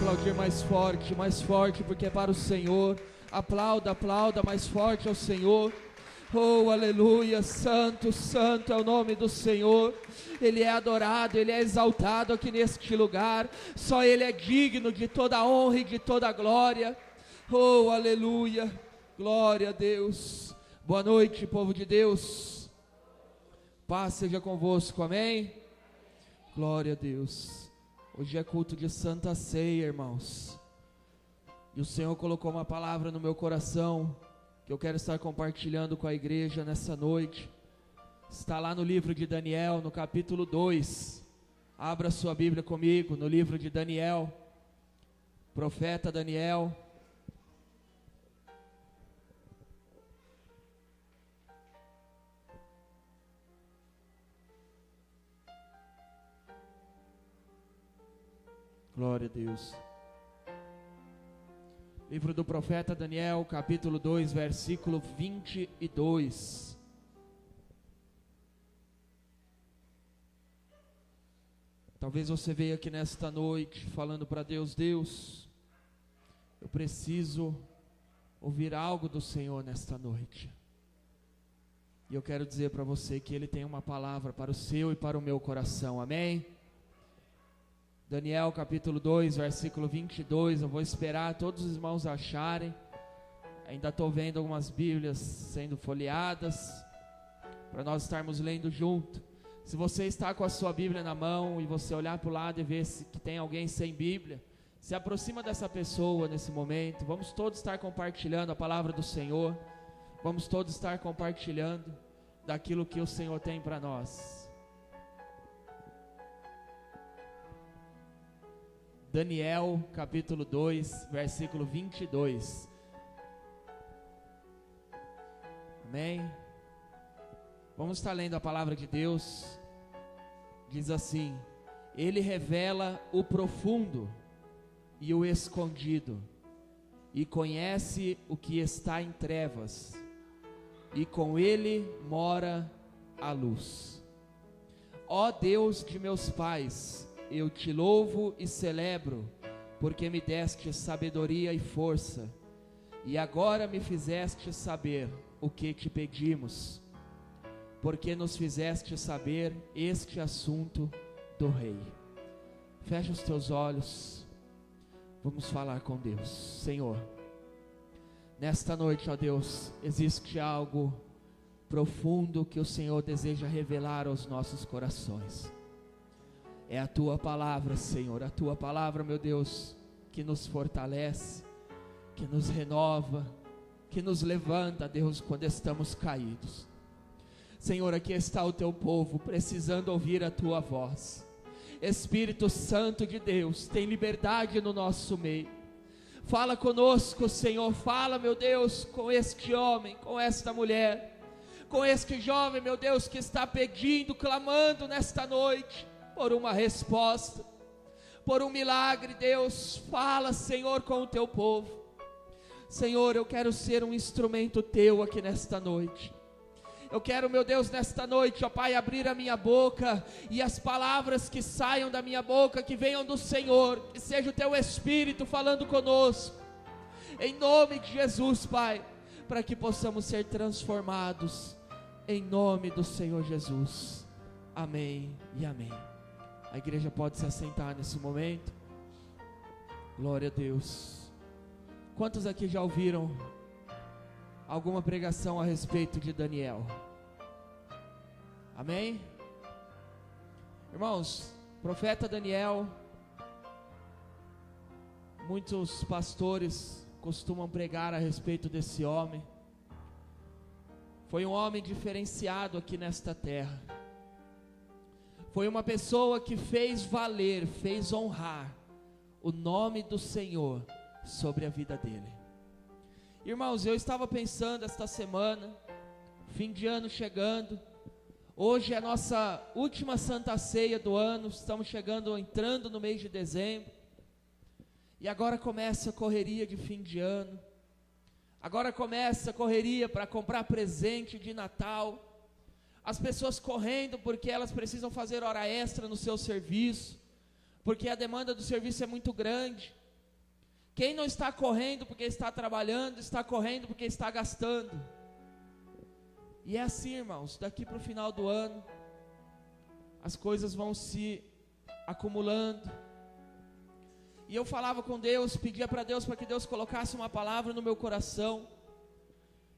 aplaudir mais forte, porque é para o Senhor. Aplauda, aplauda mais forte ao Senhor. Oh, aleluia, santo, santo é o nome do Senhor. Ele é adorado, Ele é exaltado aqui neste lugar. Só Ele é digno de toda a honra e de toda a glória. Oh, aleluia, glória a Deus. Boa noite, povo de Deus. Paz seja convosco, amém? Glória a Deus. Hoje é culto de Santa Ceia, irmãos. E o Senhor colocou uma palavra no meu coração que eu quero estar compartilhando com a igreja nessa noite. Está lá no livro de Daniel, no capítulo 2. Abra sua Bíblia comigo, no livro de Daniel. Profeta Daniel. Glória a Deus. Livro do profeta Daniel, capítulo 2, versículo 22. Talvez você veja aqui nesta noite falando para Deus: Deus, eu preciso ouvir algo do Senhor nesta noite. E eu quero dizer para você que Ele tem uma palavra para o seu e para o meu coração, amém? Daniel capítulo 2, versículo 22, eu vou esperar todos os irmãos acharem. Ainda estou vendo algumas bíblias sendo folheadas, para nós estarmos lendo junto. Se você está com a sua Bíblia na mão e você olhar para o lado e ver que tem alguém sem Bíblia, se aproxima dessa pessoa nesse momento. Vamos todos estar compartilhando a palavra do Senhor. Vamos todos estar compartilhando daquilo que o Senhor tem para nós. Daniel, capítulo 2, versículo 22. Amém? Vamos estar lendo a palavra de Deus. Diz assim: Ele revela o profundo e o escondido, e conhece o que está em trevas, e com Ele mora a luz. Ó Deus de meus pais, eu te louvo e celebro, porque me deste sabedoria e força, e agora me fizeste saber o que te pedimos, porque nos fizeste saber este assunto do rei. Fecha os teus olhos, vamos falar com Deus. Senhor, nesta noite, ó Deus, existe algo profundo que o Senhor deseja revelar aos nossos corações. É a Tua palavra, Senhor, a Tua palavra, meu Deus, que nos fortalece, que nos renova, que nos levanta, Deus, quando estamos caídos. Senhor, aqui está o Teu povo, precisando ouvir a Tua voz. Espírito Santo de Deus, tem liberdade no nosso meio. Fala conosco, Senhor, fala, meu Deus, com este homem, com esta mulher, com este jovem, meu Deus, que está pedindo, clamando nesta noite por uma resposta, por um milagre. Deus, fala, Senhor, com o Teu povo. Senhor, eu quero ser um instrumento Teu aqui nesta noite. Eu quero, meu Deus, nesta noite, ó Pai, abrir a minha boca, e as palavras que saiam da minha boca, que venham do Senhor, que seja o Teu Espírito falando conosco, em nome de Jesus, Pai, para que possamos ser transformados, em nome do Senhor Jesus. Amém e amém. A igreja pode se assentar nesse momento. Glória a Deus. Quantos aqui já ouviram alguma pregação a respeito de Daniel? Amém? Irmãos, profeta Daniel, muitos pastores costumam pregar a respeito desse homem. Foi um homem diferenciado aqui nesta terra. Foi uma pessoa que fez valer, fez honrar o nome do Senhor sobre a vida dele. Irmãos, eu estava pensando esta semana, fim de ano chegando, hoje é a nossa última Santa Ceia do ano, estamos entrando no mês de dezembro, e agora começa a correria de fim de ano, agora começa a correria para comprar presente de Natal, as pessoas correndo porque elas precisam fazer hora extra no seu serviço, porque a demanda do serviço é muito grande. Quem não está correndo porque está trabalhando, está correndo porque está gastando. E é assim, irmãos, daqui para o final do ano, as coisas vão se acumulando. E eu falava com Deus, pedia para Deus, para que Deus colocasse uma palavra no meu coração,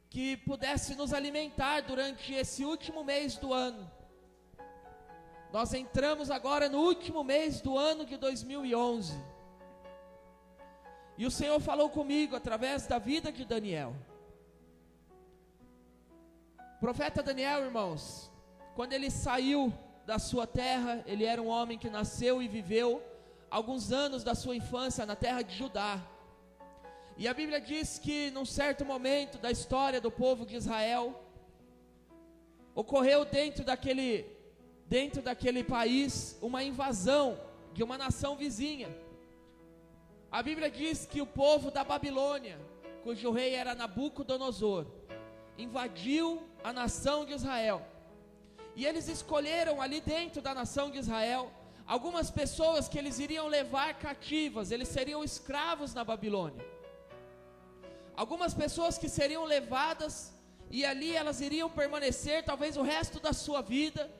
que pudesse nos alimentar durante esse último mês do ano. Nós entramos agora no último mês do ano de 2011. E o Senhor falou comigo através da vida de Daniel. O profeta Daniel, irmãos, quando ele saiu da sua terra, ele era um homem que nasceu e viveu alguns anos da sua infância na terra de Judá. E a Bíblia diz que num certo momento da história do povo de Israel, ocorreu dentro daquele país uma invasão de uma nação vizinha. A Bíblia diz que o povo da Babilônia, cujo rei era Nabucodonosor, invadiu a nação de Israel. E eles escolheram ali dentro da nação de Israel algumas pessoas que eles iriam levar cativas, eles seriam escravos na Babilônia. Algumas pessoas que seriam levadas e ali elas iriam permanecer talvez o resto da sua vida.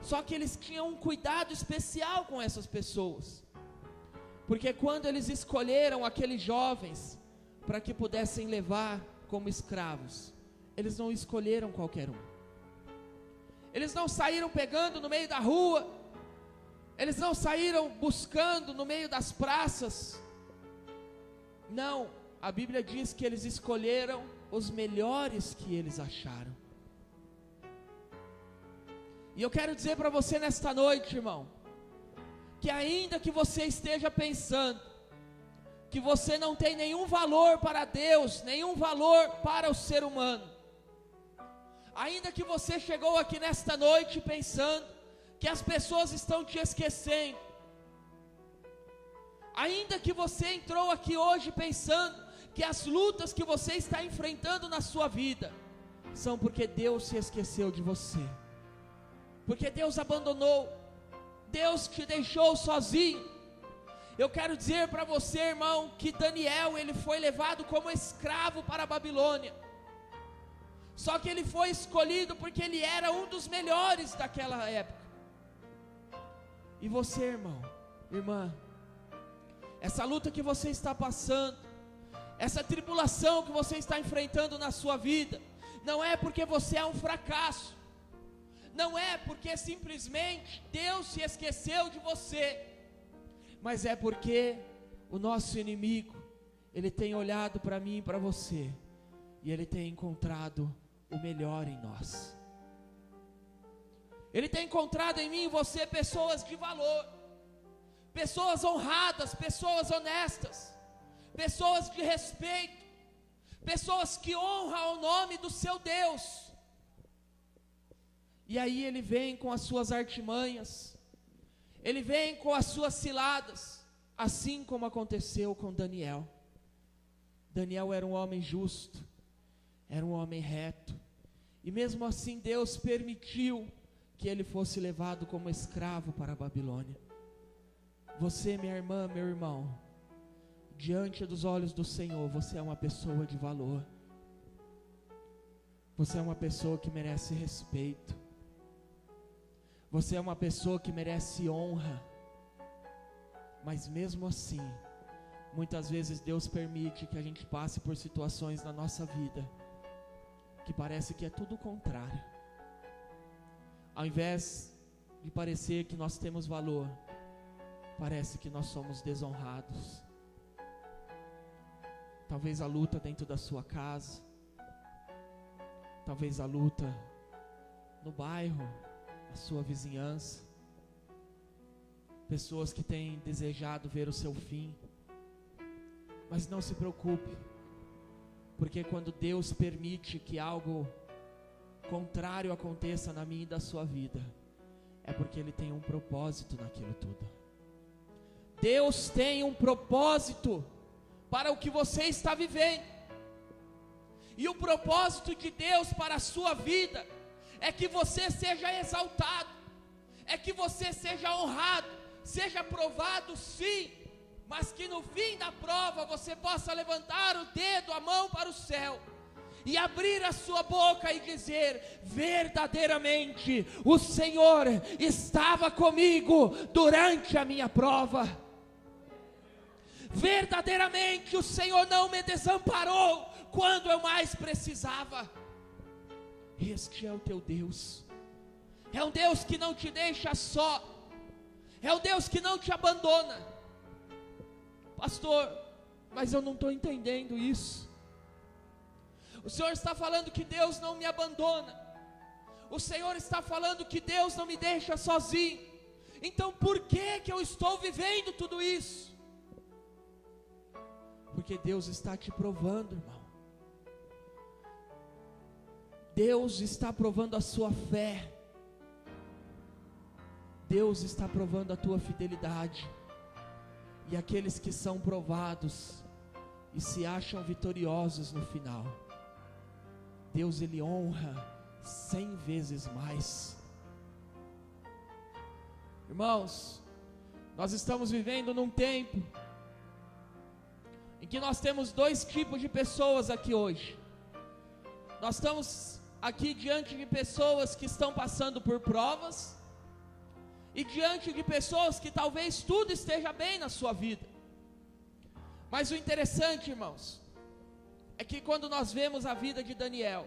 Só que eles tinham um cuidado especial com essas pessoas. Porque quando eles escolheram aqueles jovens para que pudessem levar como escravos, eles não escolheram qualquer um. Eles não saíram pegando no meio da rua, eles não saíram buscando no meio das praças. Não, a Bíblia diz que eles escolheram os melhores que eles acharam. E eu quero dizer para você nesta noite, irmão, que ainda que você esteja pensando que você não tem nenhum valor para Deus, nenhum valor para o ser humano, ainda que você chegou aqui nesta noite pensando que as pessoas estão te esquecendo, ainda que você entrou aqui hoje pensando que as lutas que você está enfrentando na sua vida são porque Deus se esqueceu de você, porque Deus abandonou, Deus te deixou sozinho. Eu quero dizer para você, irmão, que Daniel, ele foi levado como escravo para a Babilônia. Só que ele foi escolhido porque ele era um dos melhores daquela época. E você, irmão, irmã, essa luta que você está passando, essa tribulação que você está enfrentando na sua vida, não é porque você é um fracasso, não é porque simplesmente Deus se esqueceu de você, mas é porque o nosso inimigo, ele tem olhado para mim e para você, e ele tem encontrado o melhor em nós. Ele tem encontrado em mim e você pessoas de valor, pessoas honradas, pessoas honestas, pessoas de respeito, pessoas que honram o nome do seu Deus. E aí ele vem com as suas artimanhas, ele vem com as suas ciladas, assim como aconteceu com Daniel. Daniel era um homem justo, era um homem reto, e mesmo assim Deus permitiu que ele fosse levado como escravo para a Babilônia. Você, minha irmã, meu irmão, diante dos olhos do Senhor, você é uma pessoa de valor, você é uma pessoa que merece respeito, você é uma pessoa que merece honra. Mas mesmo assim, muitas vezes Deus permite que a gente passe por situações na nossa vida que parece que é tudo o contrário. Ao invés de parecer que nós temos valor, parece que nós somos desonrados. Talvez a luta dentro da sua casa, talvez a luta no bairro, na sua vizinhança, pessoas que têm desejado ver o seu fim. Mas não se preocupe, porque quando Deus permite que algo contrário aconteça na minha e da sua vida, é porque Ele tem um propósito naquilo tudo. Deus tem um propósito para o que você está vivendo, e o propósito de Deus para a sua vida é que você seja exaltado, é que você seja honrado, seja provado sim, mas que no fim da prova você possa levantar o dedo, a mão para o céu, e abrir a sua boca e dizer: verdadeiramente o Senhor estava comigo durante a minha prova, verdadeiramente o Senhor não me desamparou quando eu mais precisava. Este é o teu Deus, é um Deus que não te deixa só, é um Deus que não te abandona. Pastor, mas eu não estou entendendo isso. O Senhor está falando que Deus não me abandona, o Senhor está falando que Deus não me deixa sozinho, então por que eu estou vivendo tudo isso? Porque Deus está te provando, irmão. Deus está provando a sua fé, Deus está provando a tua fidelidade, e aqueles que são provados e se acham vitoriosos no final, Deus ele honra 100 vezes mais. Irmãos, nós estamos vivendo num tempo em que nós temos dois tipos de pessoas aqui hoje. Nós estamos aqui diante de pessoas que estão passando por provas, e diante de pessoas que talvez tudo esteja bem na sua vida. Mas o interessante, irmãos, é que quando nós vemos a vida de Daniel,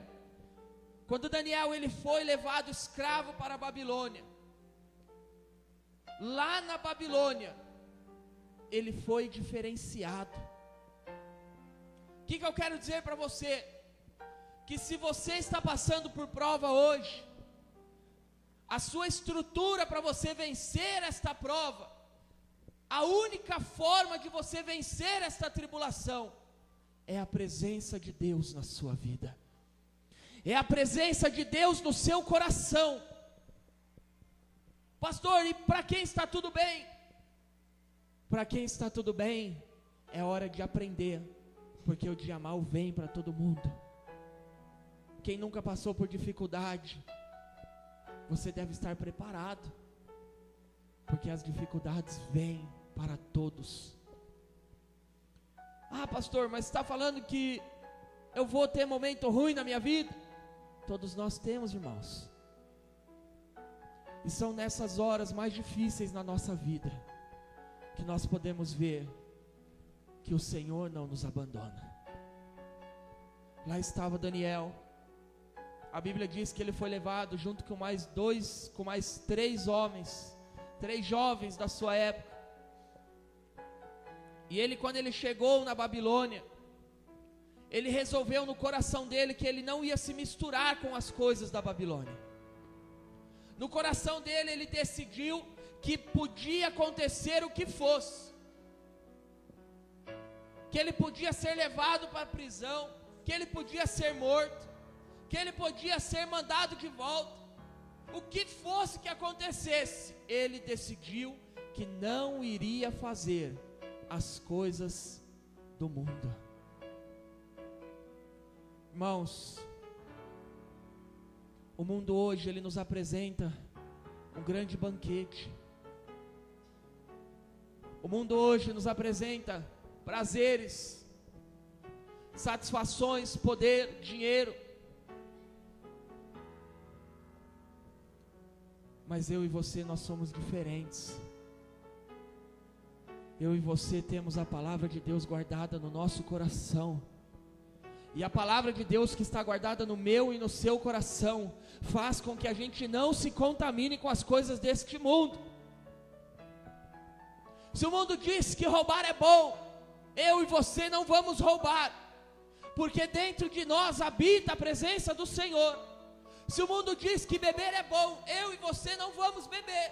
quando Daniel ele foi levado escravo para a Babilônia, lá na Babilônia, ele foi diferenciado. O que eu quero dizer para você? Que se você está passando por prova hoje, a sua estrutura para você vencer esta prova, a única forma de você vencer esta tribulação, é a presença de Deus na sua vida, é a presença de Deus no seu coração. Pastor, e para quem está tudo bem? Para quem está tudo bem, é hora de aprender, porque o dia mau vem para todo mundo. Quem nunca passou por dificuldade, você deve estar preparado, porque as dificuldades vêm para todos. Ah, pastor, mas está falando que eu vou ter momento ruim na minha vida? Todos nós temos, irmãos. E são nessas horas mais difíceis na nossa vida que nós podemos ver que o Senhor não nos abandona. Lá estava Daniel. A Bíblia diz que ele foi levado junto com mais 3 homens, 3 jovens da sua época. E ele, quando ele chegou na Babilônia, ele resolveu no coração dele que ele não ia se misturar com as coisas da Babilônia. No coração dele, ele decidiu que podia acontecer o que fosse, que ele podia ser levado para a prisão, que ele podia ser morto, que ele podia ser mandado de volta, o que fosse que acontecesse, ele decidiu que não iria fazer as coisas do mundo. Irmãos, o mundo hoje ele nos apresenta um grande banquete. O mundo hoje nos apresenta prazeres, satisfações, poder, dinheiro. Mas eu e você, nós somos diferentes. Eu e você temos a palavra de Deus guardada no nosso coração. E a palavra de Deus que está guardada no meu e no seu coração faz com que a gente não se contamine com as coisas deste mundo. Se o mundo diz que roubar é bom, eu e você não vamos roubar, porque dentro de nós habita a presença do Senhor. Se o mundo diz que beber é bom, eu e você não vamos beber.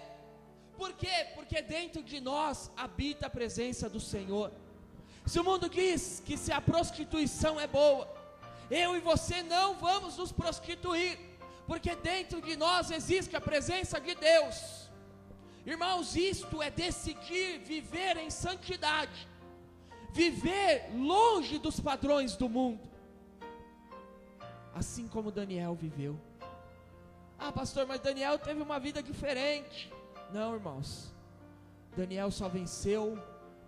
Por quê? Porque dentro de nós habita a presença do Senhor. Se o mundo diz que se a prostituição é boa, eu e você não vamos nos prostituir, porque dentro de nós existe a presença de Deus. Irmãos, isto é decidir viver em santidade, viver longe dos padrões do mundo, assim como Daniel viveu. Ah, pastor, mas Daniel teve uma vida diferente. Não, irmãos, Daniel só venceu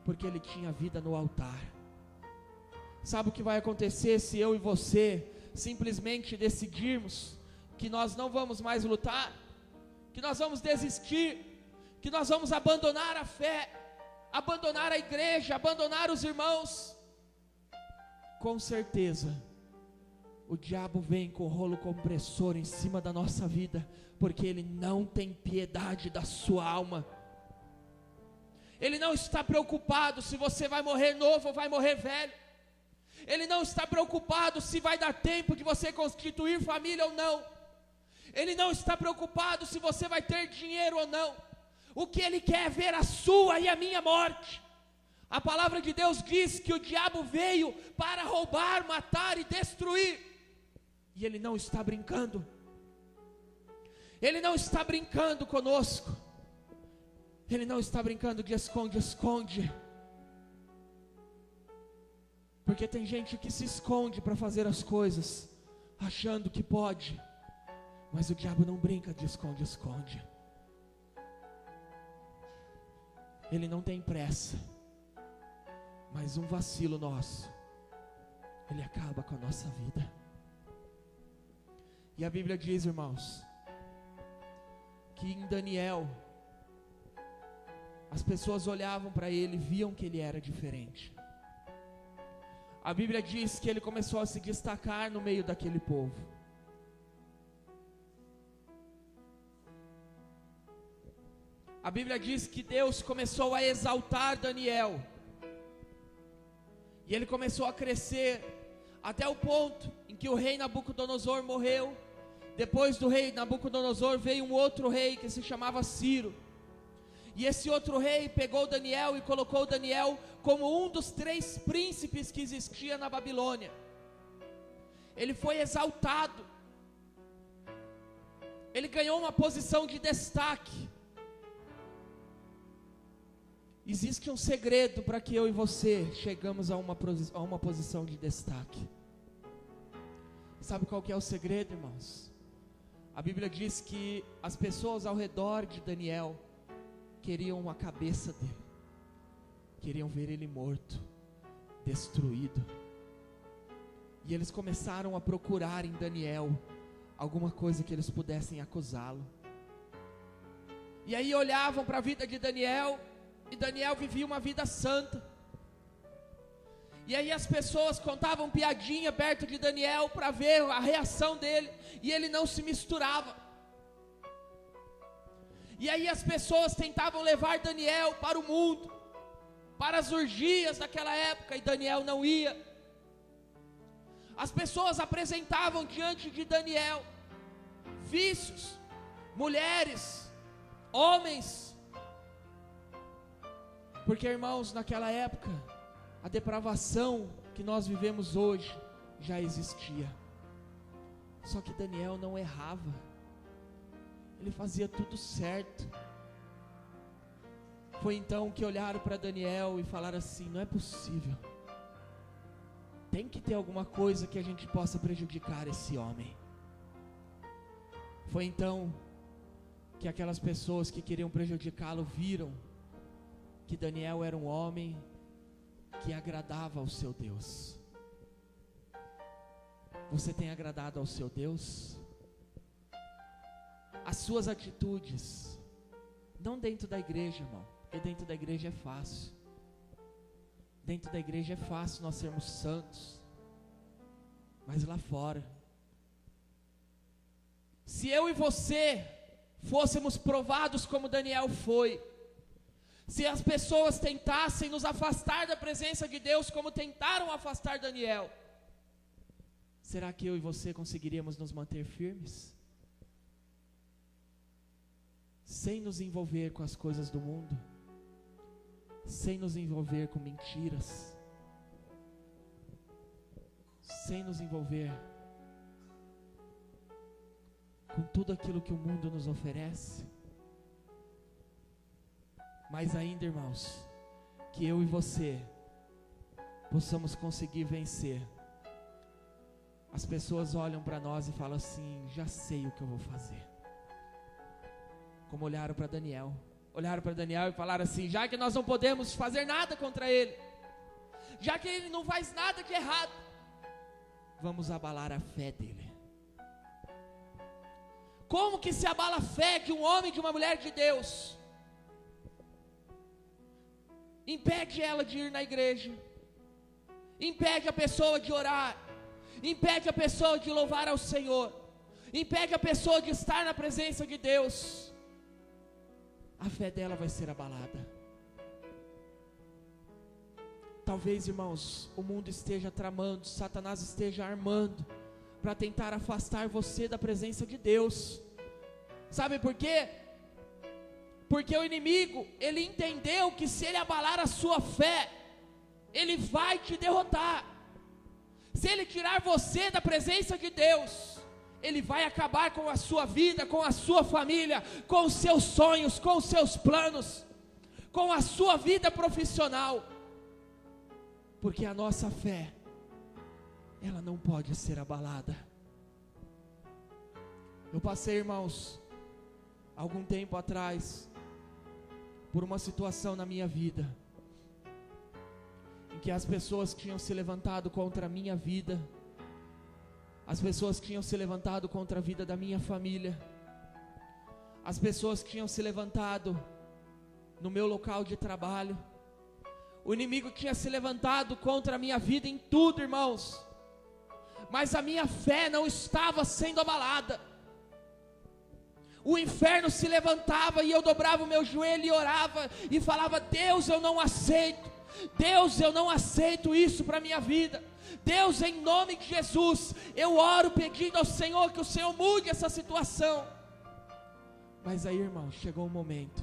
Porque ele tinha vida no altar. Sabe o que vai acontecer se eu e você simplesmente decidirmos que nós não vamos mais lutar, que nós vamos desistir, que nós vamos abandonar a fé, abandonar a igreja, abandonar os irmãos? Com certeza, o diabo vem com rolo compressor em cima da nossa vida, porque ele não tem piedade da sua alma. Ele não está preocupado se você vai morrer novo ou vai morrer velho. Ele não está preocupado se vai dar tempo de você constituir família ou não. Ele não está preocupado se você vai ter dinheiro ou não. O que ele quer é ver a sua e a minha morte. A palavra de Deus diz que o diabo veio para roubar, matar e destruir. E ele não está brincando. Ele não está brincando conosco. Ele não está brincando de esconde-esconde. Porque tem gente que se esconde para fazer as coisas, achando que pode. Mas o diabo não brinca de esconde-esconde. Ele não tem pressa. Mas um vacilo nosso, ele acaba com a nossa vida. E a Bíblia diz, irmãos, que em Daniel, as pessoas olhavam para ele e viam que ele era diferente. A Bíblia diz que ele começou a se destacar no meio daquele povo. A Bíblia diz que Deus começou a exaltar Daniel. E ele começou a crescer até o ponto em que o rei Nabucodonosor morreu. Depois do rei Nabucodonosor veio um outro rei que se chamava Ciro. E esse outro rei pegou Daniel e colocou Daniel como um dos 3 príncipes que existia na Babilônia. Ele foi exaltado. Ele ganhou uma posição de destaque. Existe um segredo para que eu e você chegamos a uma posição de destaque. Sabe qual que é o segredo, irmãos? A Bíblia diz que as pessoas ao redor de Daniel queriam a cabeça dele, queriam ver ele morto, destruído. E eles começaram a procurar em Daniel alguma coisa que eles pudessem acusá-lo. E aí olhavam para a vida de Daniel, e Daniel vivia uma vida santa. E aí as pessoas contavam piadinha perto de Daniel para ver a reação dele, e ele não se misturava. E aí as pessoas tentavam levar Daniel para o mundo, para as orgias daquela época, e Daniel não ia. As pessoas apresentavam diante de Daniel vícios, mulheres, homens. Porque, irmãos, naquela época, a depravação que nós vivemos hoje já existia. Só que Daniel não errava. Ele fazia tudo certo. Foi então que olharam para Daniel e falaram assim: não é possível. Tem que ter alguma coisa que a gente possa prejudicar esse homem. Foi então que aquelas pessoas que queriam prejudicá-lo viram que Daniel era um homem que agradava ao seu Deus. Você tem agradado ao seu Deus? As suas atitudes, não dentro da igreja, irmão, porque dentro da igreja é fácil. Dentro da igreja é fácil nós sermos santos, mas lá fora, se eu e você fôssemos provados como Daniel foi, se as pessoas tentassem nos afastar da presença de Deus como tentaram afastar Daniel, será que eu e você conseguiríamos nos manter firmes? Sem nos envolver com as coisas do mundo, sem nos envolver com mentiras, sem nos envolver com tudo aquilo que o mundo nos oferece. Mas ainda, irmãos, que eu e você possamos conseguir vencer. As pessoas olham para nós e falam assim: já sei o que eu vou fazer. Como olharam para Daniel, olharam para Daniel e falaram assim: já que nós não podemos fazer nada contra ele, já que ele não faz nada de errado, vamos abalar a fé dele. Como que se abala a fé de um homem e de uma mulher de Deus? Impede ela de ir na igreja, impede a pessoa de orar, impede a pessoa de louvar ao Senhor, impede a pessoa de estar na presença de Deus. A fé dela vai ser abalada. Talvez, irmãos, o mundo esteja tramando, Satanás esteja armando para tentar afastar você da presença de Deus. Sabe por quê? Porque o inimigo, ele entendeu que se ele abalar a sua fé, ele vai te derrotar. Se ele tirar você da presença de Deus, ele vai acabar com a sua vida, com a sua família, com os seus sonhos, com os seus planos, com a sua vida profissional. Porque a nossa fé, ela não pode ser abalada. Eu passei, irmãos, algum tempo atrás, por uma situação na minha vida, em que as pessoas tinham se levantado contra a minha vida, as pessoas tinham se levantado contra a vida da minha família, as pessoas tinham se levantado no meu local de trabalho, o inimigo tinha se levantado contra a minha vida em tudo, irmãos, mas a minha fé não estava sendo abalada. O inferno se levantava e eu dobrava o meu joelho e orava e falava: Deus, eu não aceito, Deus, eu não aceito isso para a minha vida. Deus, em nome de Jesus, eu oro pedindo ao Senhor que o Senhor mude essa situação. Mas aí, irmão, chegou um momento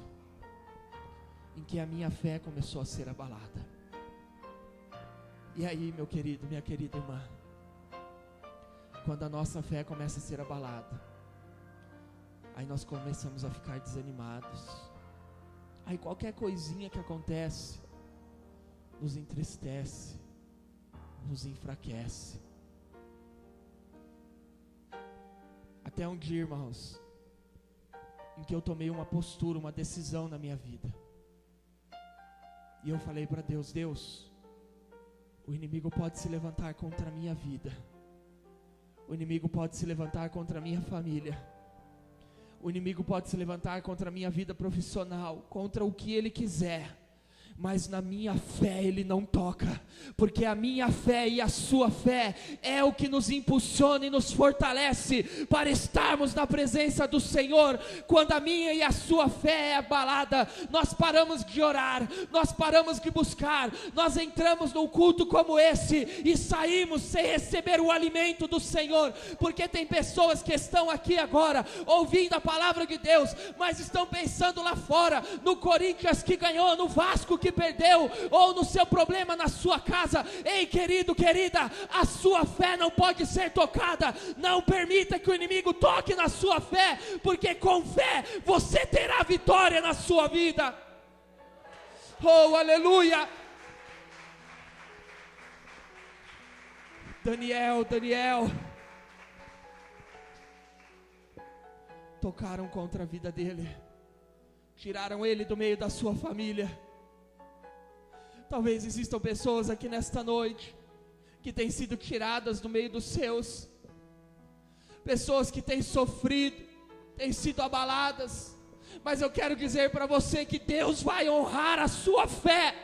em que a minha fé começou a ser abalada. E aí, meu querido, minha querida irmã, quando a nossa fé começa a ser abalada, aí nós começamos a ficar desanimados. Aí qualquer coisinha que acontece nos entristece, nos enfraquece. Até um dia, irmãos, em que eu tomei uma postura, uma decisão na minha vida. E eu falei para Deus: Deus, o inimigo pode se levantar contra a minha vida, o inimigo pode se levantar contra a minha família, o inimigo pode se levantar contra a minha vida profissional, contra o que ele quiser, mas na minha fé ele não toca, porque a minha fé e a sua fé é o que nos impulsiona e nos fortalece para estarmos na presença do Senhor. Quando a minha e a sua fé é abalada, nós paramos de orar, nós paramos de buscar, nós entramos num culto como esse e saímos sem receber o alimento do Senhor, porque tem pessoas que estão aqui agora ouvindo a palavra de Deus, mas estão pensando lá fora, no Corinthians que ganhou, no Vasco que perdeu, ou no seu problema na sua casa. Ei, querido, querida, a sua fé não pode ser tocada. Não permita que o inimigo toque na sua fé, porque com fé você terá vitória na sua vida. Oh, aleluia. Daniel, tocaram contra a vida dele, tiraram ele do meio da sua família. Talvez existam pessoas aqui nesta noite que têm sido tiradas do meio dos seus, pessoas que têm sofrido, têm sido abaladas, mas eu quero dizer para você que Deus vai honrar a sua fé,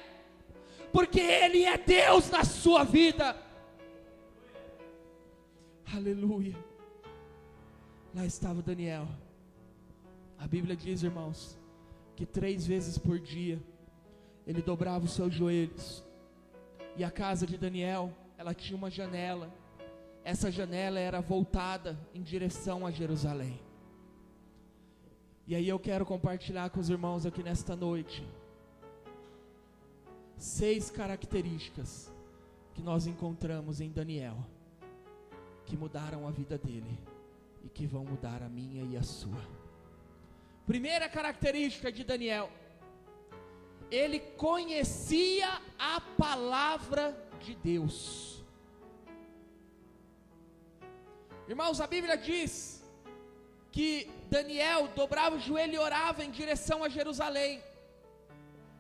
porque Ele é Deus na sua vida. Aleluia. Lá estava Daniel. A Bíblia diz, irmãos, que 3 vezes por dia ele dobrava os seus joelhos, e a casa de Daniel, ela tinha uma janela. Essa janela era voltada em direção a Jerusalém. E aí eu quero compartilhar com os irmãos aqui nesta noite 6 características que nós encontramos em Daniel, que mudaram a vida dele e que vão mudar a minha e a sua. Primeira característica de Daniel: ele conhecia a palavra de Deus. Irmãos, a Bíblia diz que Daniel dobrava o joelho e orava em direção a Jerusalém,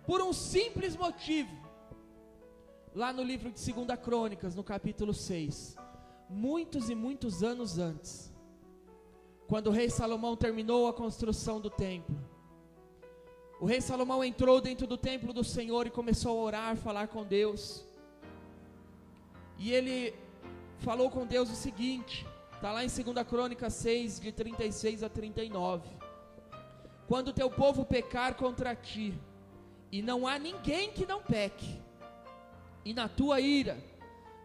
por um simples motivo. Lá no livro de 2 Crônicas, no capítulo 6, muitos e muitos anos antes, quando o rei Salomão terminou a construção do templo, o rei Salomão entrou dentro do templo do Senhor e começou a orar, falar com Deus. E ele falou com Deus o seguinte, está lá em 2 Crônicas 6, de 36 a 39. Quando o teu povo pecar contra ti, e não há ninguém que não peque, e na tua ira,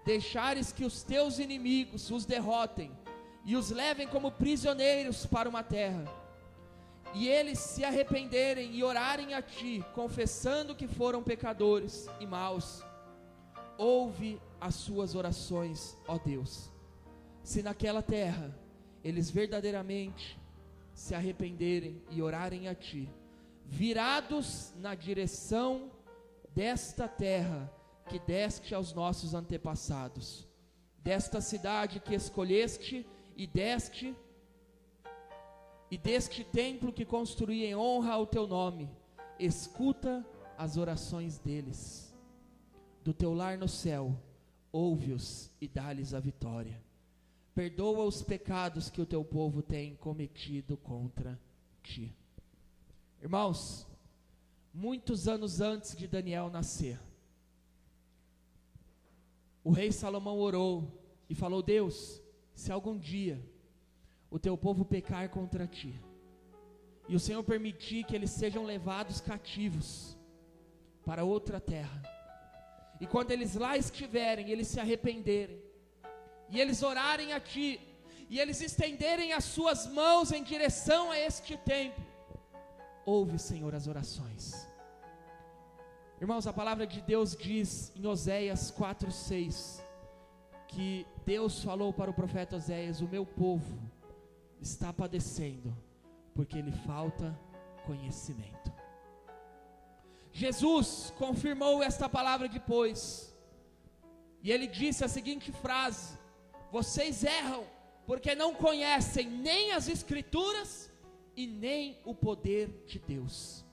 deixares que os teus inimigos os derrotem, e os levem como prisioneiros para uma terra, e eles se arrependerem e orarem a ti, confessando que foram pecadores e maus, ouve as suas orações, ó Deus. Se naquela terra eles verdadeiramente se arrependerem e orarem a ti, virados na direção desta terra que deste aos nossos antepassados, desta cidade que escolheste e deste e deste templo que construí em honra ao teu nome, escuta as orações deles. Do teu lar no céu, ouve-os e dá-lhes a vitória. Perdoa os pecados que o teu povo tem cometido contra ti. Irmãos, muitos anos antes de Daniel nascer, o rei Salomão orou e falou: Deus, se algum dia o teu povo pecar contra ti, e o Senhor permitir que eles sejam levados cativos para outra terra, e quando eles lá estiverem, eles se arrependerem, e eles orarem a ti, e eles estenderem as suas mãos em direção a este templo, ouve, Senhor, as orações. Irmãos, a palavra de Deus diz em Oséias 4:6, que Deus falou para o profeta Oséias: o meu povo está padecendo, porque lhe falta conhecimento. Jesus confirmou esta palavra depois, e ele disse a seguinte frase: vocês erram, porque não conhecem nem as Escrituras, e nem o poder de Deus.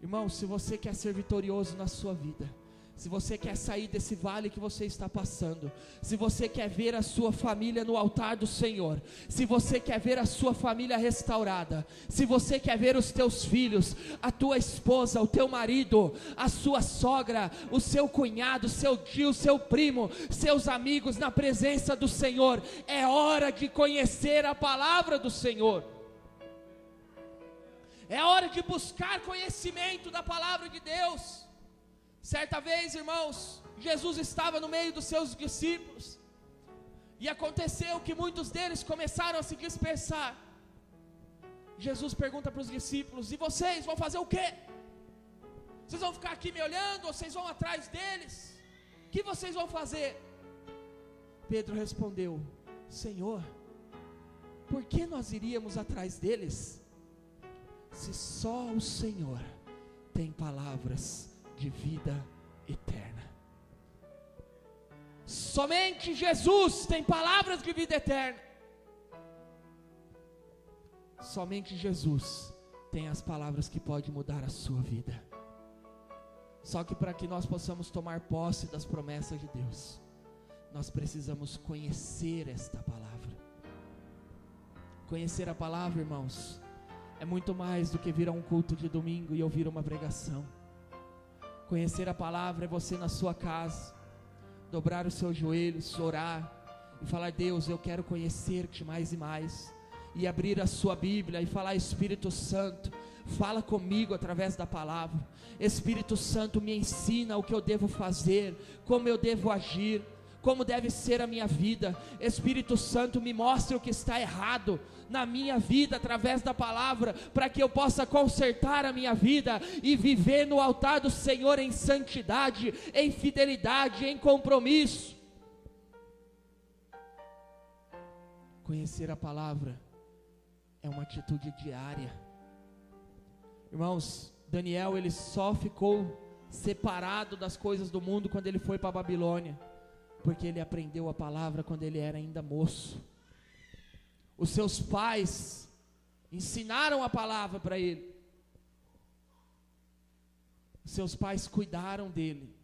Irmão, se você quer ser vitorioso na sua vida, se você quer sair desse vale que você está passando, se você quer ver a sua família no altar do Senhor, se você quer ver a sua família restaurada, se você quer ver os teus filhos, a tua esposa, o teu marido, a sua sogra, o seu cunhado, seu tio, seu primo, seus amigos na presença do Senhor, é hora de conhecer a palavra do Senhor. É hora de buscar conhecimento da palavra de Deus. Certa vez, irmãos, Jesus estava no meio dos seus discípulos, e aconteceu que muitos deles começaram a se dispersar. Jesus pergunta para os discípulos: e vocês vão fazer o quê? Vocês vão ficar aqui me olhando, ou vocês vão atrás deles? O que vocês vão fazer? Pedro respondeu: Senhor, por que nós iríamos atrás deles, se só o Senhor tem palavras de vida eterna? Somente Jesus tem palavras de vida eterna. Somente Jesus tem as palavras que podem mudar a sua vida. Só que para que nós possamos tomar posse das promessas de Deus, nós precisamos conhecer esta palavra. Conhecer a palavra, irmãos, é muito mais do que vir a um culto de domingo e ouvir uma pregação. Conhecer a palavra é você na sua casa, dobrar os seus joelhos, orar e falar: Deus, eu quero conhecer-te mais e mais, e abrir a sua Bíblia e falar: Espírito Santo, fala comigo através da palavra. Espírito Santo, me ensina o que eu devo fazer, como eu devo agir, como deve ser a minha vida. Espírito Santo, me mostre o que está errado na minha vida através da palavra, para que eu possa consertar a minha vida e viver no altar do Senhor em santidade, em fidelidade, em compromisso. Conhecer a palavra é uma atitude diária. Irmãos, Daniel, ele só ficou separado das coisas do mundo quando ele foi para a Babilônia, porque ele aprendeu a palavra quando ele era ainda moço. Os seus pais ensinaram a palavra para ele. Os seus pais cuidaram dele.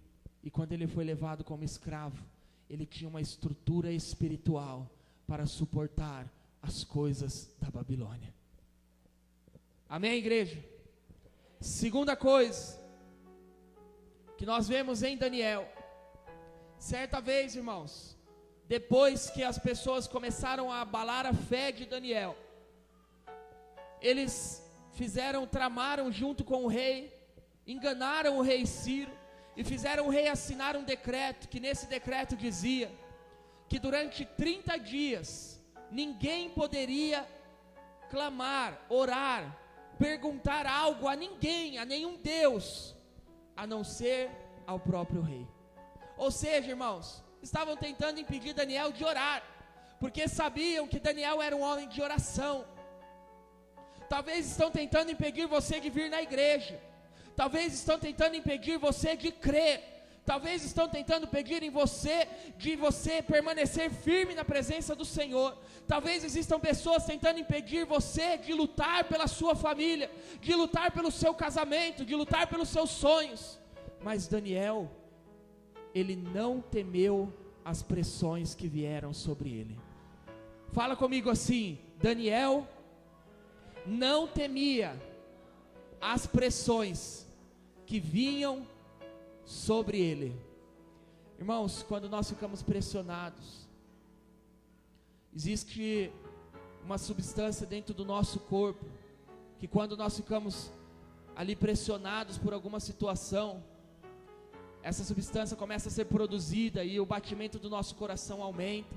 E quando ele foi levado como escravo, ele tinha uma estrutura espiritual para suportar as coisas da Babilônia. Amém, igreja? Segunda coisa que nós vemos em Daniel. Certa vez, irmãos, depois que as pessoas começaram a abalar a fé de Daniel, eles tramaram junto com o rei, enganaram o rei Ciro, e fizeram o rei assinar um decreto, que nesse decreto dizia, que durante 30 dias, ninguém poderia clamar, orar, perguntar algo a ninguém, a nenhum Deus, a não ser ao próprio rei. Ou seja, irmãos, estavam tentando impedir Daniel de orar, porque sabiam que Daniel era um homem de oração. Talvez estão tentando impedir você de vir na igreja. Talvez estão tentando impedir você de crer. Talvez estão tentando impedir de você permanecer firme na presença do Senhor. Talvez existam pessoas tentando impedir você de lutar pela sua família, de lutar pelo seu casamento, de lutar pelos seus sonhos. Mas Daniel, ele não temeu as pressões que vieram sobre ele. Fala comigo assim: Daniel não temia as pressões que vinham sobre ele. Irmãos, quando nós ficamos pressionados, existe uma substância dentro do nosso corpo, que quando nós ficamos ali pressionados por alguma situação, essa substância começa a ser produzida e o batimento do nosso coração aumenta,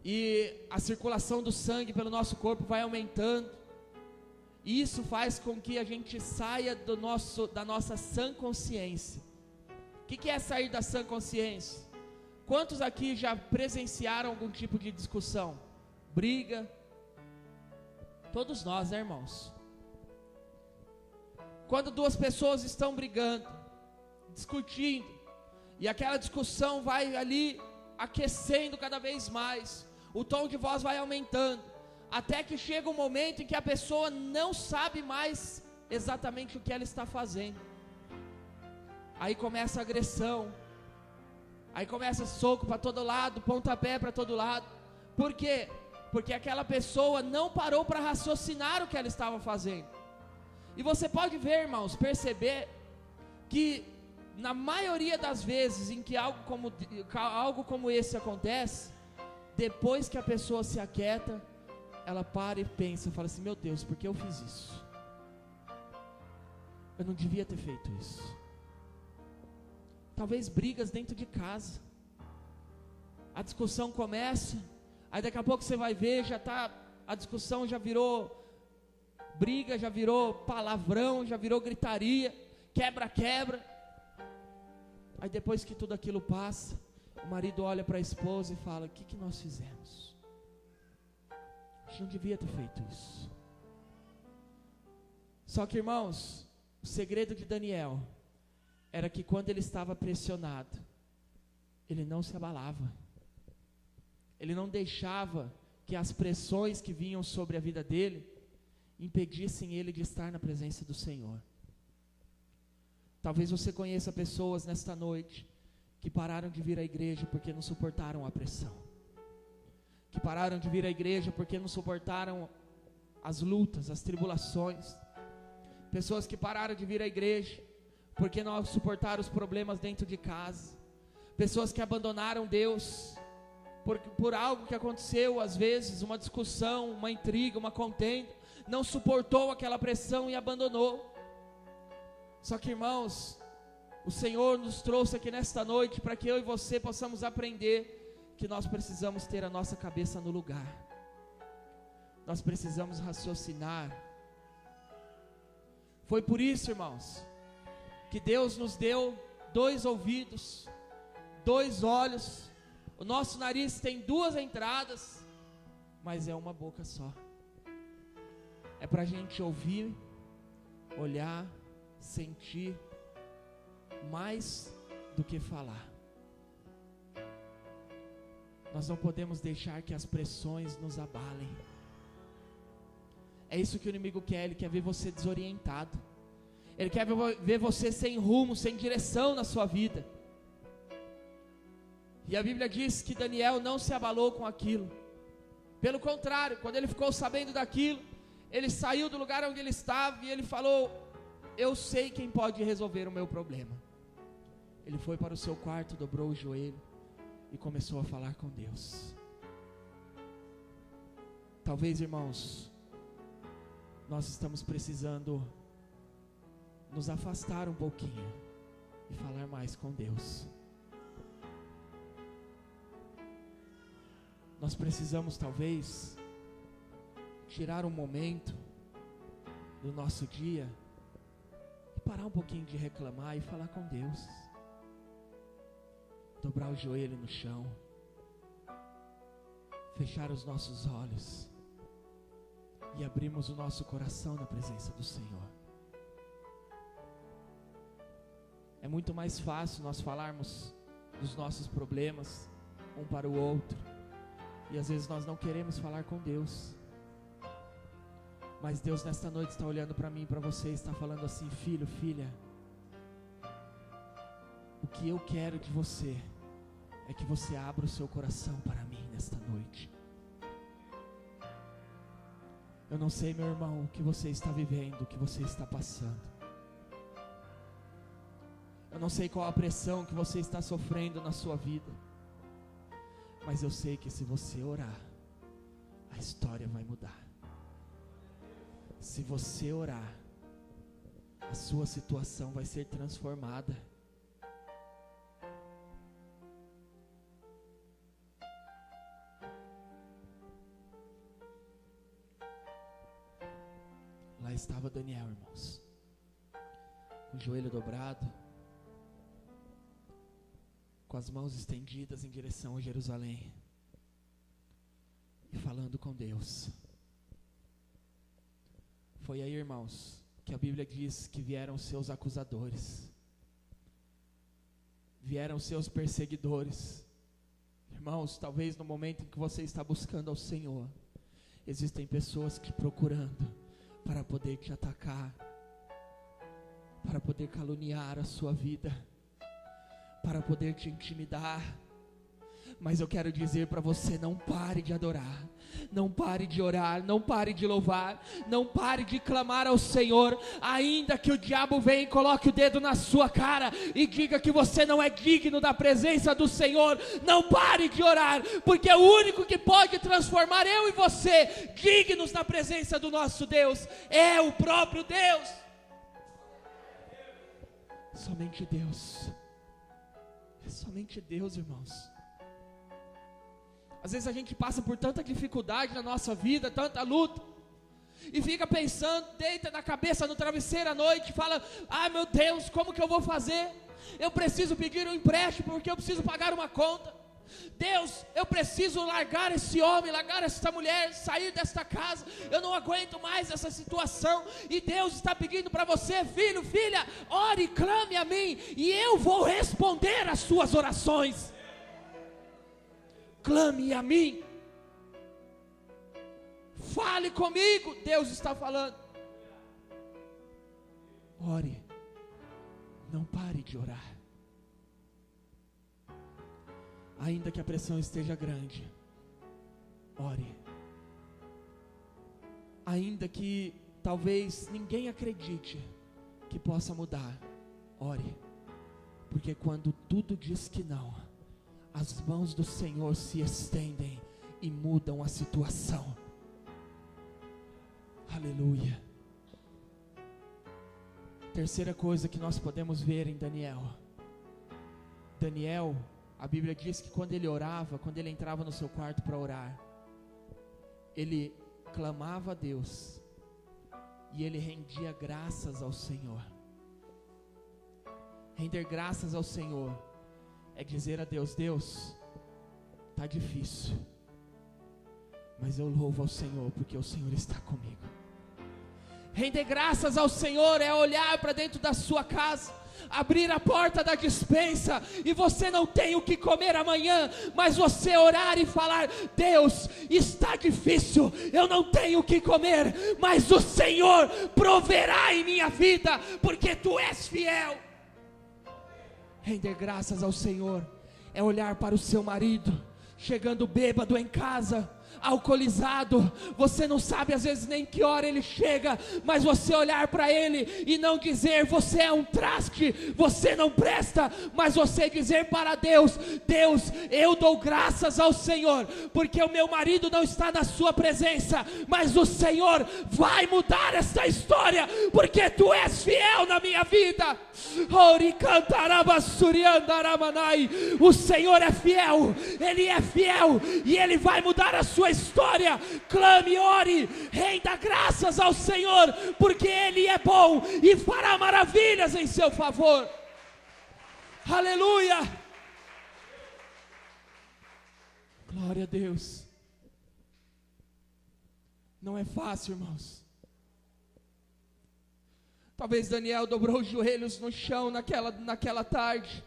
e a circulação do sangue pelo nosso corpo vai aumentando. E isso faz com que a gente saia da nossa sã consciência. O que é sair da sã consciência? Quantos aqui já presenciaram algum tipo de discussão? Briga? Todos nós, né, irmãos? Quando duas pessoas estão brigando, discutindo, e aquela discussão vai ali aquecendo cada vez mais, o tom de voz vai aumentando, até que chega um momento em que a pessoa não sabe mais exatamente o que ela está fazendo. Aí começa a agressão, aí começa soco para todo lado, pontapé para todo lado. Por quê? Porque aquela pessoa não parou para raciocinar o que ela estava fazendo. E você pode ver, irmãos, perceber que na maioria das vezes em que algo como esse acontece, depois que a pessoa se aquieta, ela para e pensa, fala assim: meu Deus, por que eu fiz isso? Eu não devia ter feito isso. Talvez brigas dentro de casa, a discussão começa, aí daqui a pouco você vai ver, a discussão já virou briga, já virou palavrão, já virou gritaria, quebra. Aí depois que tudo aquilo passa, o marido olha para a esposa e fala: o que nós fizemos? A gente não devia ter feito isso. Só que, irmãos, o segredo de Daniel era que quando ele estava pressionado, ele não se abalava. Ele não deixava que as pressões que vinham sobre a vida dele impedissem ele de estar na presença do Senhor. Talvez você conheça pessoas nesta noite que pararam de vir à igreja porque não suportaram a pressão, que pararam de vir à igreja porque não suportaram as lutas, as tribulações. Pessoas que pararam de vir à igreja porque não suportaram os problemas dentro de casa. Pessoas que abandonaram Deus por algo que aconteceu, às vezes uma discussão, uma intriga, uma contenda, não suportou aquela pressão e abandonou. Só que, irmãos, o Senhor nos trouxe aqui nesta noite para que eu e você possamos aprender que nós precisamos ter a nossa cabeça no lugar. Nós precisamos raciocinar. Foi por isso, irmãos, que Deus nos deu 2 ouvidos, 2 olhos. O nosso nariz tem 2 entradas, mas é uma boca só. É para a gente ouvir, olhar, sentir, mais do que falar. Nós não podemos deixar que as pressões nos abalem. É isso que o inimigo quer, ele quer ver você desorientado. Ele quer ver você sem rumo, sem direção na sua vida. E a Bíblia diz que Daniel não se abalou com aquilo. Pelo contrário, quando ele ficou sabendo daquilo, ele saiu do lugar onde ele estava e ele falou: eu sei quem pode resolver o meu problema. Ele foi para o seu quarto, dobrou o joelho e começou a falar com Deus. Talvez, irmãos, nós estamos precisando nos afastar um pouquinho e falar mais com Deus. Nós precisamos talvez tirar um momento do nosso dia e parar um pouquinho de reclamar e falar com Deus. Dobrar o joelho no chão, fechar os nossos olhos e abrirmos o nosso coração na presença do Senhor. É muito mais fácil nós falarmos dos nossos problemas um para o outro, e às vezes nós não queremos falar com Deus. Mas Deus nesta noite está olhando para mim e para você e está falando assim: filho, filha, o que eu quero de você é que você abra o seu coração para mim nesta noite. Eu não sei, meu irmão, o que você está vivendo, o que você está passando. Eu não sei qual a pressão que você está sofrendo na sua vida. Mas eu sei que se você orar, a história vai mudar. Se você orar, a sua situação vai ser transformada. Lá estava Daniel, irmãos, com o joelho dobrado, com as mãos estendidas em direção a Jerusalém, e falando com Deus. Foi aí, irmãos, que a Bíblia diz que vieram seus acusadores, vieram seus perseguidores. Irmãos, talvez no momento em que você está buscando ao Senhor, existem pessoas te procurando para poder te atacar, para poder caluniar a sua vida, para poder te intimidar. Mas eu quero dizer para você: não pare de adorar, não pare de orar, não pare de louvar, não pare de clamar ao Senhor, ainda que o diabo venha e coloque o dedo na sua cara e diga que você não é digno da presença do Senhor. Não pare de orar, porque o único que pode transformar eu e você dignos da presença do nosso Deus é o próprio Deus. Somente Deus. É somente Deus, irmãos. Às vezes a gente passa por tanta dificuldade na nossa vida, tanta luta, e fica pensando, deita na cabeça no travesseiro à noite e fala: ah, meu Deus, como que eu vou fazer? Eu preciso pedir um empréstimo porque eu preciso pagar uma conta. Deus, eu preciso largar esse homem, largar essa mulher, sair desta casa, eu não aguento mais essa situação. E Deus está pedindo para você: filho, filha, ore e clame a mim, e eu vou responder às suas orações. Clame a mim, fale comigo, Deus está falando. Ore, não pare de orar. Ainda que a pressão esteja grande, ore. Ainda que talvez ninguém acredite que possa mudar, ore. Porque quando tudo diz que não, as mãos do Senhor se estendem e mudam a situação. Aleluia. Terceira coisa que nós podemos ver em Daniel. Daniel, a Bíblia diz que quando ele orava, quando ele entrava no seu quarto para orar, ele clamava a Deus e ele rendia graças ao Senhor. Render graças ao Senhor é dizer a Deus: Deus, está difícil, mas eu louvo ao Senhor porque o Senhor está comigo. Render graças ao Senhor é olhar para dentro da sua casa, abrir a porta da despensa e você não tem o que comer amanhã, mas você orar e falar: Deus, está difícil, eu não tenho o que comer, mas o Senhor proverá em minha vida, porque Tu és fiel. Render graças ao Senhor é olhar para o seu marido chegando bêbado em casa, alcoolizado, você não sabe às vezes nem que hora ele chega, mas você olhar para ele e não dizer: você é um traste, você não presta, mas você dizer para Deus: Deus, eu dou graças ao Senhor, porque o meu marido não está na sua presença, mas o Senhor vai mudar esta história, porque Tu és fiel na minha vida. O Senhor é fiel, Ele é fiel, e Ele vai mudar a sua história. Clame, ore, renda graças ao Senhor, porque Ele é bom e fará maravilhas em seu favor. Aleluia, glória a Deus. Não é fácil, irmãos. Talvez Daniel dobrou os joelhos no chão naquela tarde,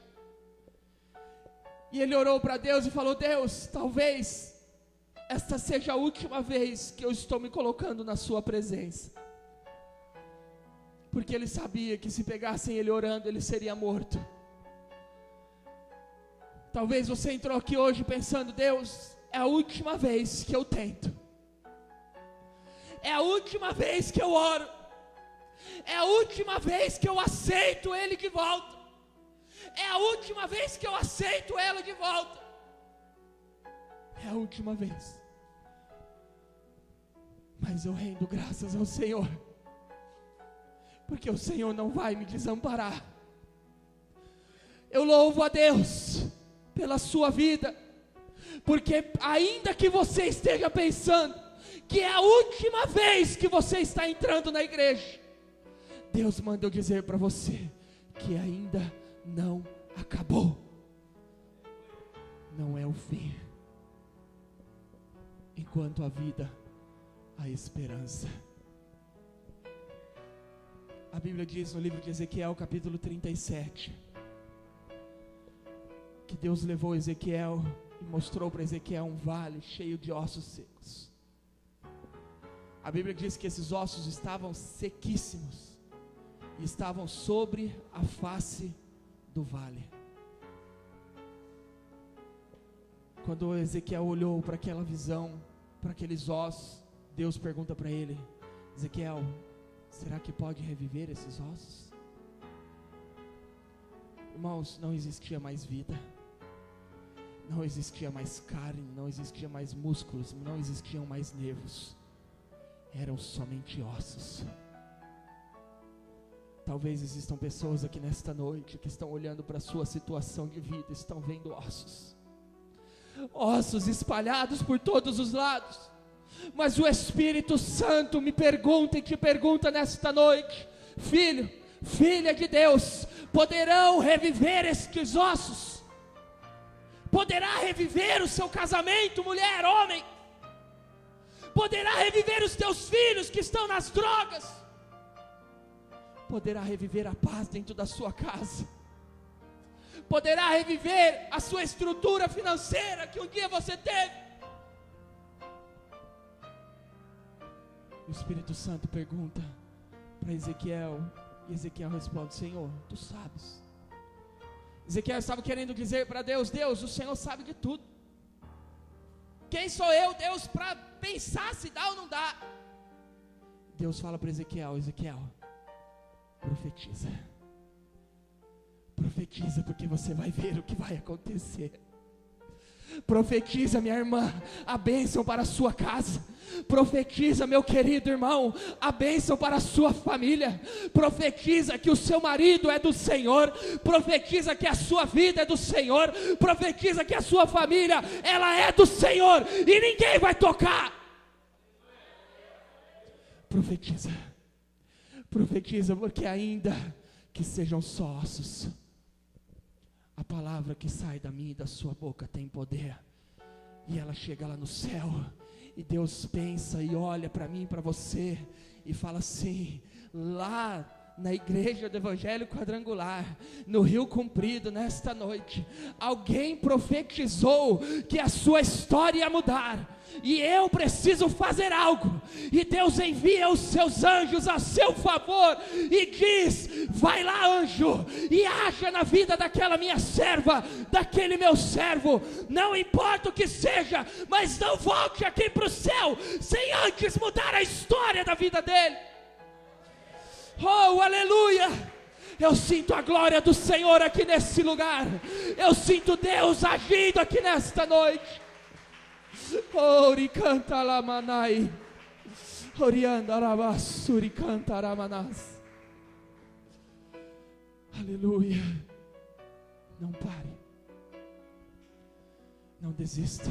e ele orou para Deus e falou: Deus, talvez esta seja a última vez que eu estou me colocando na sua presença, porque ele sabia que se pegassem ele orando, ele seria morto. Talvez você entrou aqui hoje pensando: Deus, é a última vez que eu tento, é a última vez que eu oro, é a última vez que eu aceito Ele de volta, é a última vez que eu aceito ela de volta, é a última vez. Mas eu rendo graças ao Senhor, porque o Senhor não vai me desamparar. Eu louvo a Deus pela sua vida, porque ainda que você esteja pensando que é a última vez que você está entrando na igreja, Deus manda eu dizer para você que ainda não acabou, não é o fim. Enquanto a vida, a esperança. A Bíblia diz no livro de Ezequiel, capítulo 37, que Deus levou Ezequiel e mostrou para Ezequiel um vale cheio de ossos secos. A Bíblia diz que esses ossos estavam sequíssimos e estavam sobre a face do vale. Quando Ezequiel olhou para aquela visão, para aqueles ossos, Deus pergunta para ele: Ezequiel, será que pode reviver esses ossos? Irmãos, não existia mais vida, não existia mais carne, não existia mais músculos, não existiam mais nervos, eram somente ossos. Talvez existam pessoas aqui nesta noite que estão olhando para a sua situação de vida, estão vendo ossos, ossos espalhados por todos os lados, mas o Espírito Santo me pergunta e te pergunta nesta noite: filho, filha de Deus, poderão reviver estes ossos? Poderá reviver o seu casamento, mulher, homem? Poderá reviver os teus filhos que estão nas drogas? Poderá reviver a paz dentro da sua casa? Poderá reviver a sua estrutura financeira que um dia você teve? O Espírito Santo pergunta para Ezequiel, e Ezequiel responde: Senhor, Tu sabes. Ezequiel estava querendo dizer para Deus: Deus, o Senhor sabe de tudo. Quem sou eu, Deus, para pensar se dá ou não dá? Deus fala para Ezequiel: Ezequiel, profetiza. Profetiza, porque você vai ver o que vai acontecer. Profetiza, minha irmã, a bênção para a sua casa. Profetiza, meu querido irmão, a bênção para a sua família. Profetiza que o seu marido é do Senhor. Profetiza que a sua vida é do Senhor. Profetiza que a sua família, ela é do Senhor, e ninguém vai tocar. Profetiza. Profetiza, porque ainda que sejam só ossos, a palavra que sai da minha e da sua boca tem poder, e ela chega lá no céu, e Deus pensa e olha para mim e para você, e fala assim: lá na igreja do Evangelho Quadrangular, no Rio Comprido, nesta noite, alguém profetizou que a sua história ia mudar, e eu preciso fazer algo, e Deus envia os seus anjos a seu favor, e diz: vai lá, anjo, e haja na vida daquela minha serva, daquele meu servo, não importa o que seja, mas não volte aqui para o céu, sem antes mudar a história da vida dele. Oh, aleluia! Eu sinto a glória do Senhor aqui nesse lugar, eu sinto Deus agindo aqui nesta noite. Ori canta la manai, orianda rabasuri canta ramanas. Aleluia! Não pare, não desista.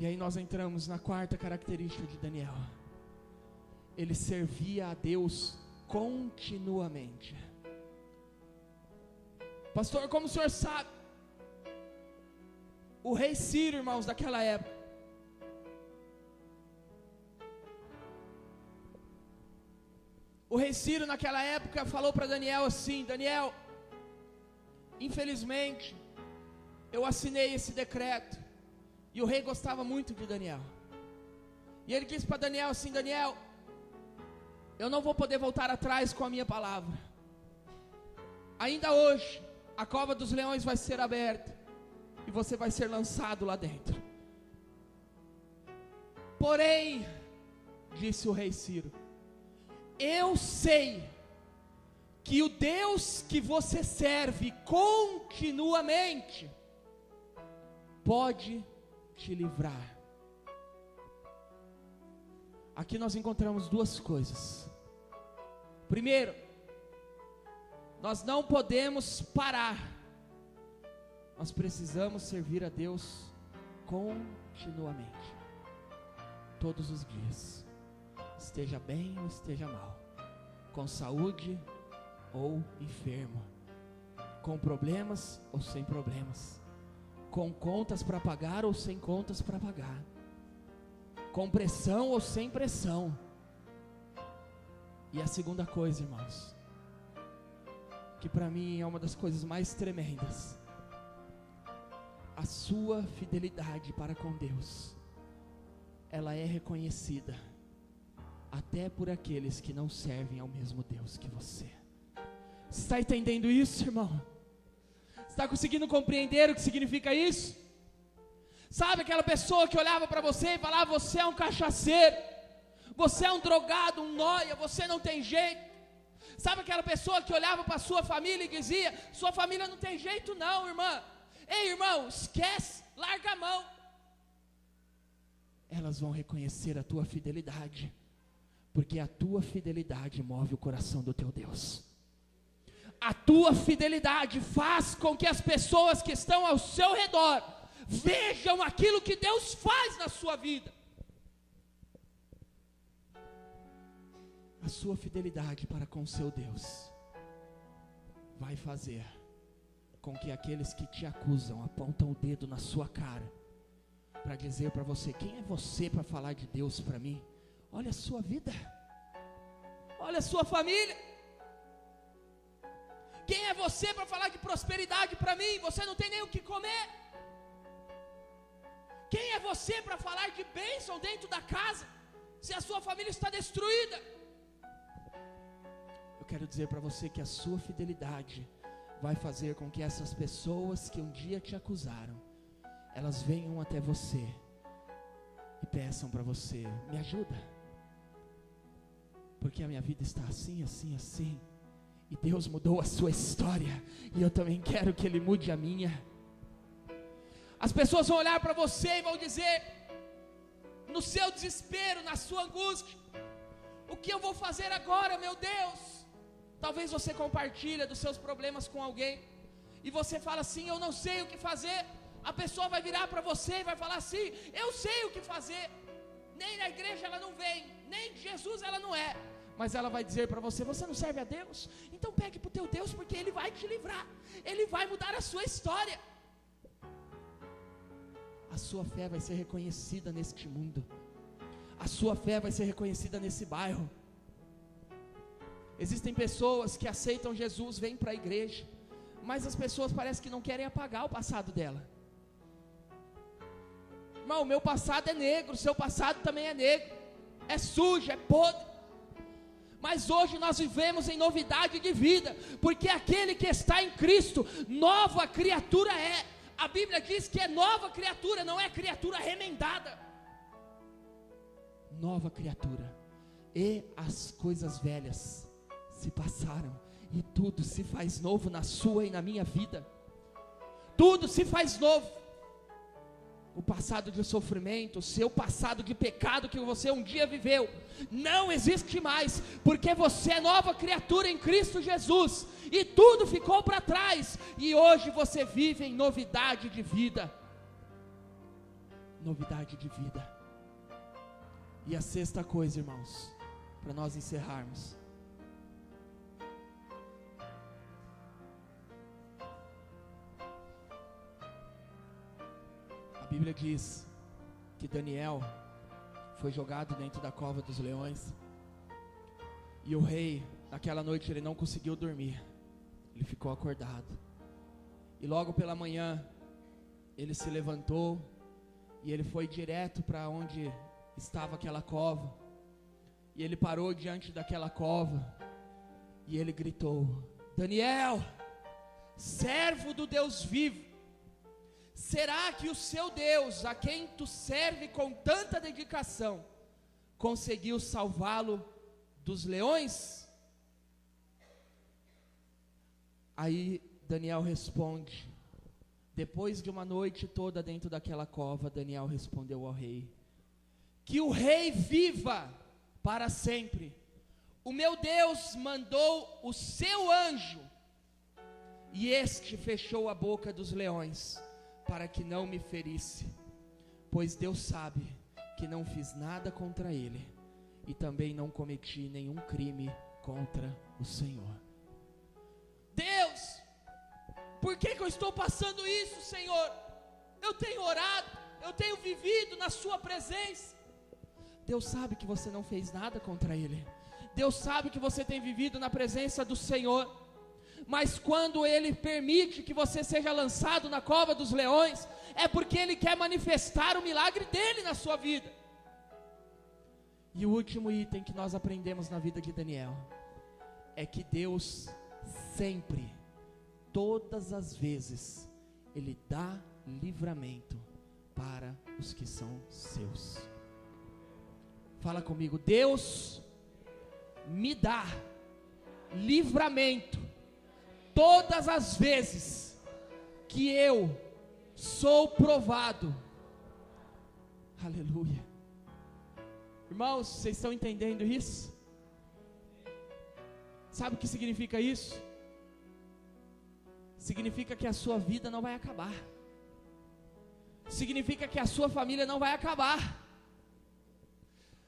E aí nós entramos na quarta característica de Daniel. Ele servia a Deus continuamente. Pastor, como o senhor sabe? O rei Ciro, irmãos, daquela época, o rei Ciro naquela época falou para Daniel assim: Daniel, infelizmente eu assinei esse decreto. E o rei gostava muito de Daniel, e ele disse para Daniel assim: Daniel, eu não vou poder voltar atrás com a minha palavra. Ainda hoje a cova dos leões vai ser aberta, e você vai ser lançado lá dentro. Porém, disse o rei Ciro, eu sei que o Deus que você serve continuamente pode te livrar. Aqui nós encontramos duas coisas. Primeiro, nós não podemos parar. Nós precisamos servir a Deus continuamente, todos os dias, esteja bem ou esteja mal, com saúde ou enfermo, com problemas ou sem problemas, com contas para pagar ou sem contas para pagar, com pressão ou sem pressão. E a segunda coisa, irmãos, que para mim é uma das coisas mais tremendas, a sua fidelidade para com Deus, ela é reconhecida até por aqueles que não servem ao mesmo Deus que você. Você está entendendo isso, irmão? Você está conseguindo compreender o que significa isso? Sabe aquela pessoa que olhava para você e falava: você é um cachaceiro, você é um drogado, um nóia, você não tem jeito. Sabe aquela pessoa que olhava para a sua família e dizia: sua família não tem jeito não, irmã. Ei, irmão, esquece, larga a mão. Elas vão reconhecer a tua fidelidade, porque a tua fidelidade move o coração do teu Deus. A tua fidelidade faz com que as pessoas que estão ao seu redor vejam aquilo que Deus faz na sua vida. A sua fidelidade para com o seu Deus vai fazer com que aqueles que te acusam apontam o dedo na sua cara para dizer para você: quem é você para falar de Deus para mim? Olha a sua vida, olha a sua família. Quem é você para falar de prosperidade para mim? Você não tem nem o que comer. Quem é você para falar de bênção dentro da casa, se a sua família está destruída? Eu quero dizer para você que a sua fidelidade vai fazer com que essas pessoas que um dia te acusaram, elas venham até você e peçam para você: me ajuda, porque a minha vida está assim, assim, assim, e Deus mudou a sua história, e eu também quero que Ele mude a minha. As pessoas vão olhar para você e vão dizer, no seu desespero, na sua angústia: o que eu vou fazer agora, meu Deus? Talvez você compartilha dos seus problemas com alguém, e você fala assim: eu não sei o que fazer. A pessoa vai virar para você e vai falar assim: eu sei o que fazer. Nem na igreja ela não vem, nem de Jesus ela não é, mas ela vai dizer para você: você não serve a Deus? Então pegue para o teu Deus, porque Ele vai te livrar, Ele vai mudar a sua história. A sua fé vai ser reconhecida neste mundo, a sua fé vai ser reconhecida nesse bairro. Existem pessoas que aceitam Jesus, vêm para a igreja, mas as pessoas parecem que não querem apagar o passado dela. Irmão, o meu passado é negro, o seu passado também é negro, é sujo, é podre. Mas hoje nós vivemos em novidade de vida, porque aquele que está em Cristo, nova criatura é. A Bíblia diz que é nova criatura, não é criatura remendada. Nova criatura. E as coisas velhas se passaram, e tudo se faz novo na sua e na minha vida. Tudo se faz novo. O passado de sofrimento, o seu passado de pecado que você um dia viveu, não existe mais, porque você é nova criatura em Cristo Jesus, e tudo ficou para trás, e hoje você vive em novidade de vida. Novidade de vida. E a sexta coisa, irmãos, para nós encerrarmos. A Bíblia diz que Daniel foi jogado dentro da cova dos leões, e o rei, naquela noite, ele não conseguiu dormir, ele ficou acordado, e logo pela manhã, ele se levantou, e ele foi direto para onde estava aquela cova, e ele parou diante daquela cova, e ele gritou: Daniel, servo do Deus vivo, será que o seu Deus, a quem tu serve com tanta dedicação, conseguiu salvá-lo dos leões? Aí Daniel responde, depois de uma noite toda dentro daquela cova, Daniel respondeu ao rei: que o rei viva para sempre. O meu Deus mandou o seu anjo, e este fechou a boca dos leões, para que não me ferisse, pois Deus sabe que não fiz nada contra ele, e também não cometi nenhum crime contra o Senhor. Deus, por que eu estou passando isso, Senhor? Eu tenho orado, eu tenho vivido na sua presença. Deus sabe que você não fez nada contra ele, Deus sabe que você tem vivido na presença do Senhor, mas quando Ele permite que você seja lançado na cova dos leões, é porque Ele quer manifestar o milagre dEle na sua vida. E o último item que nós aprendemos na vida de Daniel, é que Deus sempre, todas as vezes, Ele dá livramento para os que são seus. Fala comigo: Deus me dá livramento todas as vezes que eu sou provado. Aleluia. Irmãos, vocês estão entendendo isso? Sabe o que significa isso? Significa que a sua vida não vai acabar. Significa que a sua família não vai acabar.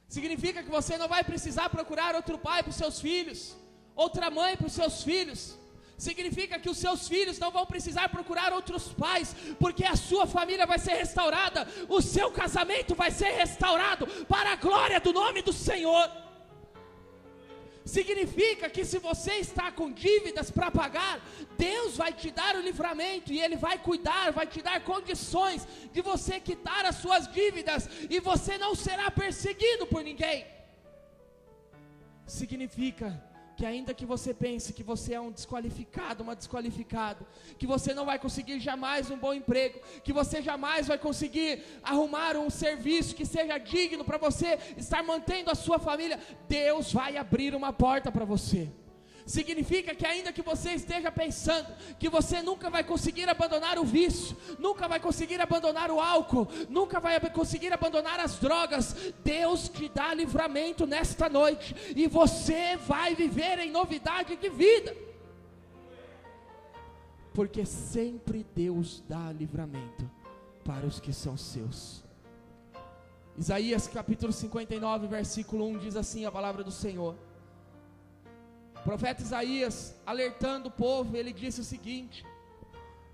Significa que você não vai precisar procurar outro pai para os seus filhos, outra mãe para os seus filhos. Significa que os seus filhos não vão precisar procurar outros pais, porque a sua família vai ser restaurada, o seu casamento vai ser restaurado, para a glória do nome do Senhor. Significa que se você está com dívidas para pagar, Deus vai te dar o livramento, e Ele vai cuidar, vai te dar condições de você quitar as suas dívidas, e você não será perseguido por ninguém. Significa que ainda que você pense que você é um desqualificado, uma desqualificada, que você não vai conseguir jamais um bom emprego, que você jamais vai conseguir arrumar um serviço que seja digno para você estar mantendo a sua família, Deus vai abrir uma porta para você. Significa que ainda que você esteja pensando que você nunca vai conseguir abandonar o vício, nunca vai conseguir abandonar o álcool, nunca vai conseguir abandonar as drogas, Deus te dá livramento nesta noite, e você vai viver em novidade de vida, porque sempre Deus dá livramento para os que são seus. Isaías capítulo 59, versículo 1 diz assim a palavra do Senhor. O profeta Isaías, alertando o povo, ele disse o seguinte: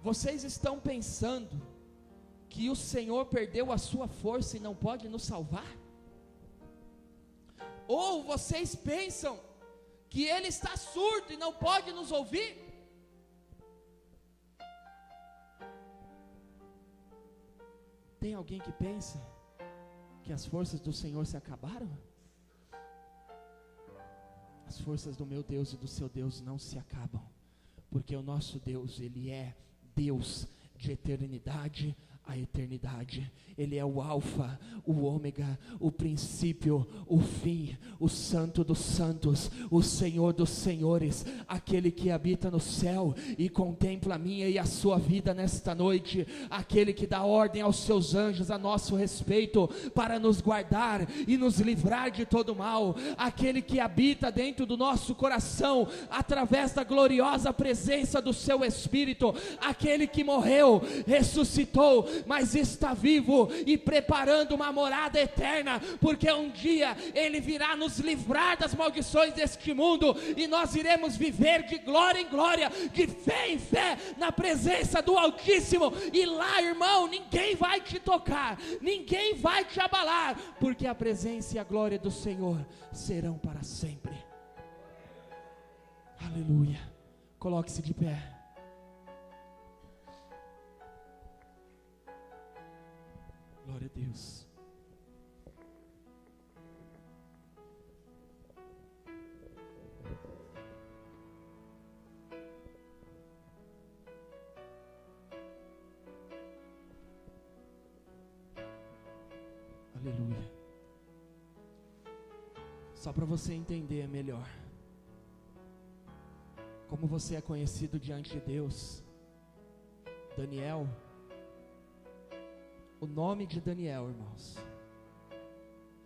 vocês estão pensando que o Senhor perdeu a sua força e não pode nos salvar? Ou vocês pensam que Ele está surdo e não pode nos ouvir? Tem alguém que pensa que as forças do Senhor se acabaram? As forças do meu Deus e do seu Deus não se acabam, porque o nosso Deus, Ele é Deus de eternidade a eternidade. Ele é o alfa, o ômega, o princípio, o fim, o santo dos santos, o Senhor dos senhores, aquele que habita no céu e contempla a minha e a sua vida nesta noite, aquele que dá ordem aos seus anjos a nosso respeito, para nos guardar e nos livrar de todo mal, aquele que habita dentro do nosso coração, através da gloriosa presença do seu Espírito, aquele que morreu, ressuscitou, mas está vivo e preparando uma morada eterna, porque um dia Ele virá nos livrar das maldições deste mundo, e nós iremos viver de glória em glória, de fé em fé, na presença do Altíssimo, e lá, irmão, ninguém vai te tocar, ninguém vai te abalar, porque a presença e a glória do Senhor serão para sempre. Aleluia. Coloque-se de pé. Glória a Deus. Aleluia. Só para você entender melhor como você é conhecido diante de Deus, Daniel, o nome de Daniel, irmãos,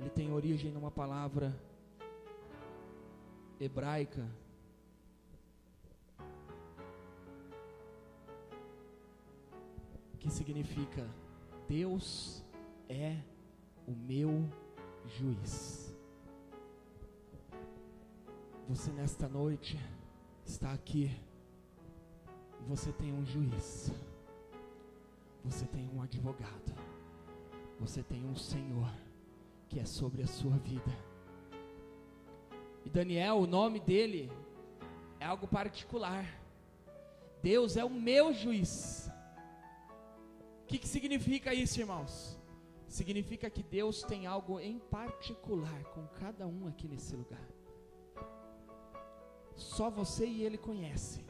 ele tem origem numa palavra hebraica que significa: Deus é o meu juiz. Você nesta noite está aqui e você tem um juiz, você tem um advogado, você tem um Senhor que é sobre a sua vida. E Daniel, o nome dele é algo particular. Deus é o meu juiz. O que significa isso, irmãos? Significa que Deus tem algo em particular com cada um aqui nesse lugar. Só você e Ele conhecem,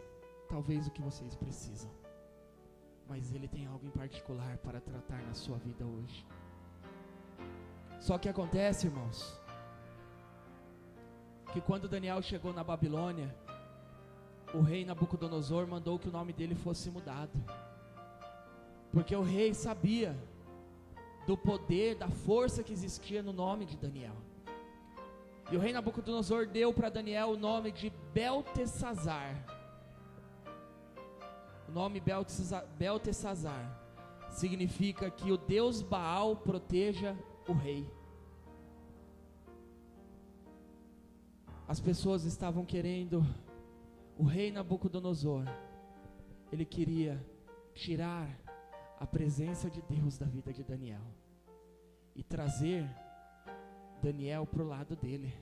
talvez, o que vocês precisam, mas Ele tem algo em particular para tratar na sua vida hoje. Só que acontece, irmãos, que quando Daniel chegou na Babilônia, o rei Nabucodonosor mandou que o nome dele fosse mudado, porque o rei sabia do poder, da força que existia no nome de Daniel. E o rei Nabucodonosor deu para Daniel o nome de Beltesazar. O nome Beltesazar significa que o Deus Baal proteja o rei. As pessoas estavam querendo, o rei Nabucodonosor, ele queria tirar a presença de Deus da vida de Daniel e trazer Daniel para o lado dele.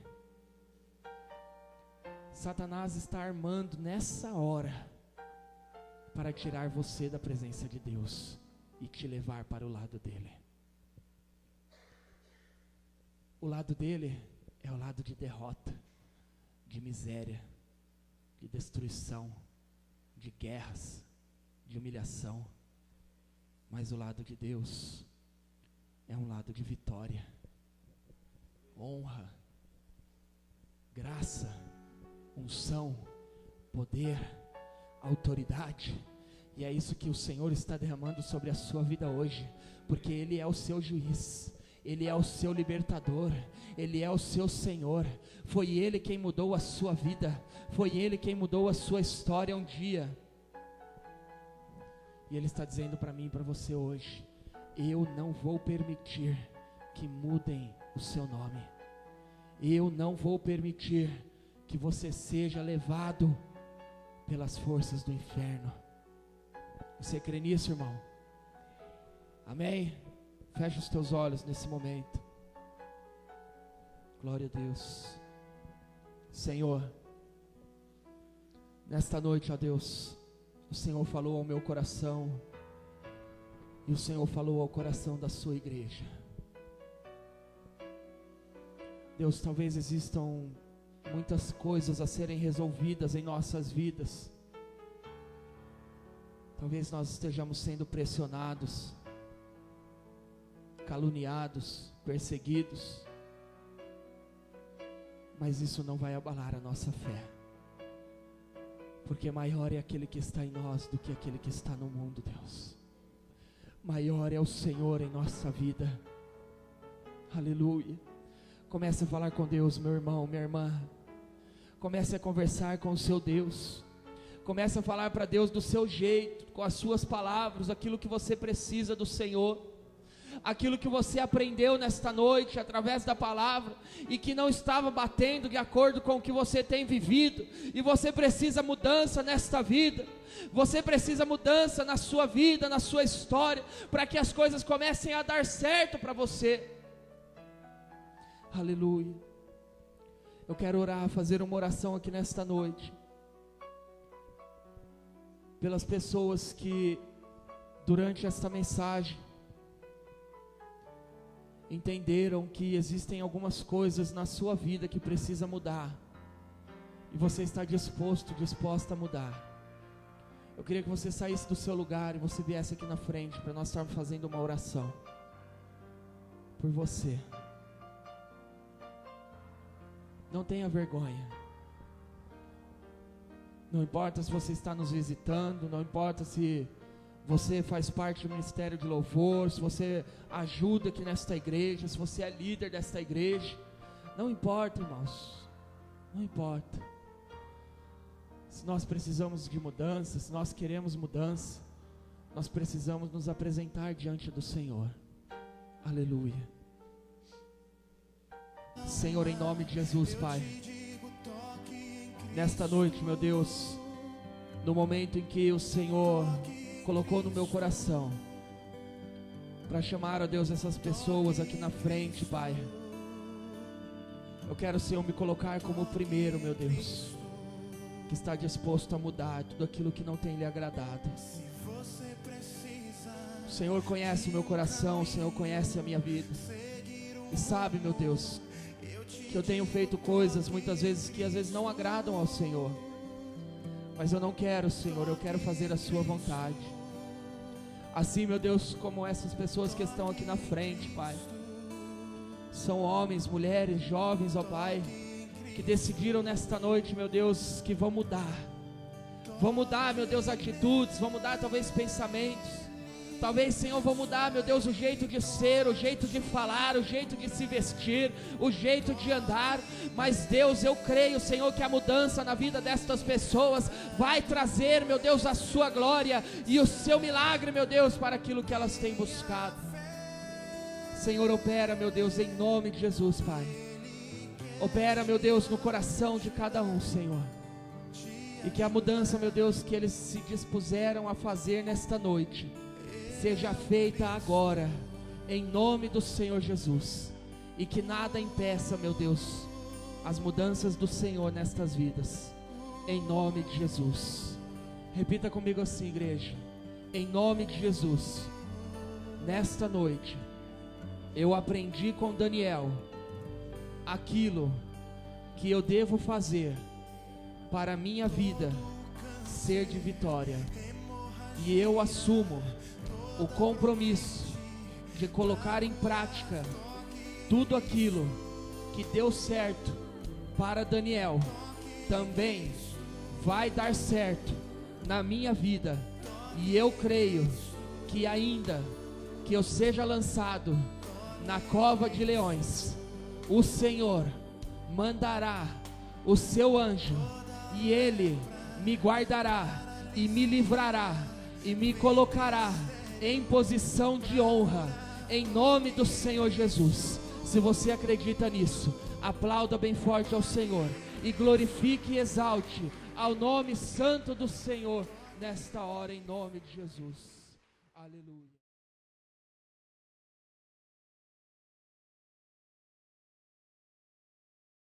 Satanás está armando nessa hora para tirar você da presença de Deus e te levar para o lado dele. O lado dele é o lado de derrota, de miséria, de destruição, de guerras, de humilhação. Mas o lado de Deus é um lado de vitória, honra, graça, unção, poder, autoridade. E é isso que o Senhor está derramando sobre a sua vida hoje, porque Ele é o seu juiz, Ele é o seu libertador, Ele é o seu Senhor. Foi Ele quem mudou a sua vida, foi Ele quem mudou a sua história um dia. E Ele está dizendo para mim e para você hoje: eu não vou permitir que mudem o seu nome. Eu não vou permitir que você seja levado pelas forças do inferno. Você crê nisso, irmão? Amém? Fecha os teus olhos nesse momento. Glória a Deus. Senhor, Nesta noite, ó Deus, o Senhor falou ao meu coração, e o Senhor falou ao coração da sua igreja. Deus, talvez existam muitas coisas a serem resolvidas em nossas vidas. Talvez nós estejamos sendo pressionados, caluniados, perseguidos, mas isso não vai abalar a nossa fé, porque maior é aquele que está em nós do que aquele que está no mundo, Deus. Maior é o Senhor em nossa vida. Aleluia. Comece a falar com Deus, meu irmão, minha irmã. Comece a conversar com o seu Deus. Comece a falar para Deus do seu jeito, com as suas palavras, aquilo que você precisa do Senhor, aquilo que você aprendeu nesta noite através da palavra e que não estava batendo de acordo com o que você tem vivido, e você precisa mudança nesta vida. Você precisa mudança na sua vida, na sua história, para que as coisas comecem a dar certo para você. Aleluia. Eu quero orar, fazer uma oração aqui nesta noite pelas pessoas que durante esta mensagem entenderam que existem algumas coisas na sua vida que precisa mudar, e você está disposta a mudar. Eu queria que você saísse do seu lugar e você viesse aqui na frente, para nós estarmos fazendo uma oração por você. Não tenha vergonha. Não importa se você está nos visitando, não importa se você faz parte do ministério de louvor, se você ajuda aqui nesta igreja, se você é líder desta igreja. Não importa, irmãos. Não importa. Se nós precisamos de mudança, se nós queremos mudança, nós precisamos nos apresentar diante do Senhor. Aleluia. Senhor, em nome de Jesus, Pai, nesta noite, meu Deus, no momento em que o Senhor colocou no meu coração para chamar, ó Deus, essas pessoas aqui na frente, Pai, eu quero, Senhor, me colocar como o primeiro, meu Deus, que está disposto a mudar tudo aquilo que não tem lhe agradado. O Senhor conhece o meu coração, o Senhor conhece a minha vida, e sabe, meu Deus, que eu tenho feito coisas muitas vezes que às vezes não agradam ao Senhor, mas eu não quero, Senhor, eu quero fazer a sua vontade. Assim, meu Deus, como essas pessoas que estão aqui na frente, Pai, são homens, mulheres, jovens, ó Pai, que decidiram nesta noite, meu Deus, que vão mudar, meu Deus, atitudes, vão mudar talvez pensamentos, talvez, Senhor, vão mudar, meu Deus, o jeito de ser, o jeito de falar, o jeito de se vestir, o jeito de andar. Mas, Deus, eu creio, Senhor, que a mudança na vida destas pessoas vai trazer, meu Deus, a sua glória e o seu milagre, meu Deus, para aquilo que elas têm buscado. Senhor, opera, meu Deus, em nome de Jesus, Pai. Opera, meu Deus, no coração de cada um, Senhor. E que a mudança, meu Deus, que eles se dispuseram a fazer nesta noite, seja feita agora, em nome do Senhor Jesus, e que nada impeça, meu Deus, as mudanças do Senhor nestas vidas, em nome de Jesus. Repita comigo assim, igreja: em nome de Jesus. Nesta noite, eu aprendi com Daniel aquilo que eu devo fazer para a minha vida ser de vitória, e eu assumo o compromisso de colocar em prática tudo aquilo que deu certo para Daniel, também vai dar certo na minha vida. E eu creio que ainda que eu seja lançado na cova de leões, o Senhor mandará o seu anjo, e ele me guardará e me livrará e me colocará em posição de honra, em nome do Senhor Jesus. Se você acredita nisso, aplauda bem forte ao Senhor e glorifique e exalte ao nome santo do Senhor nesta hora, em nome de Jesus. Aleluia.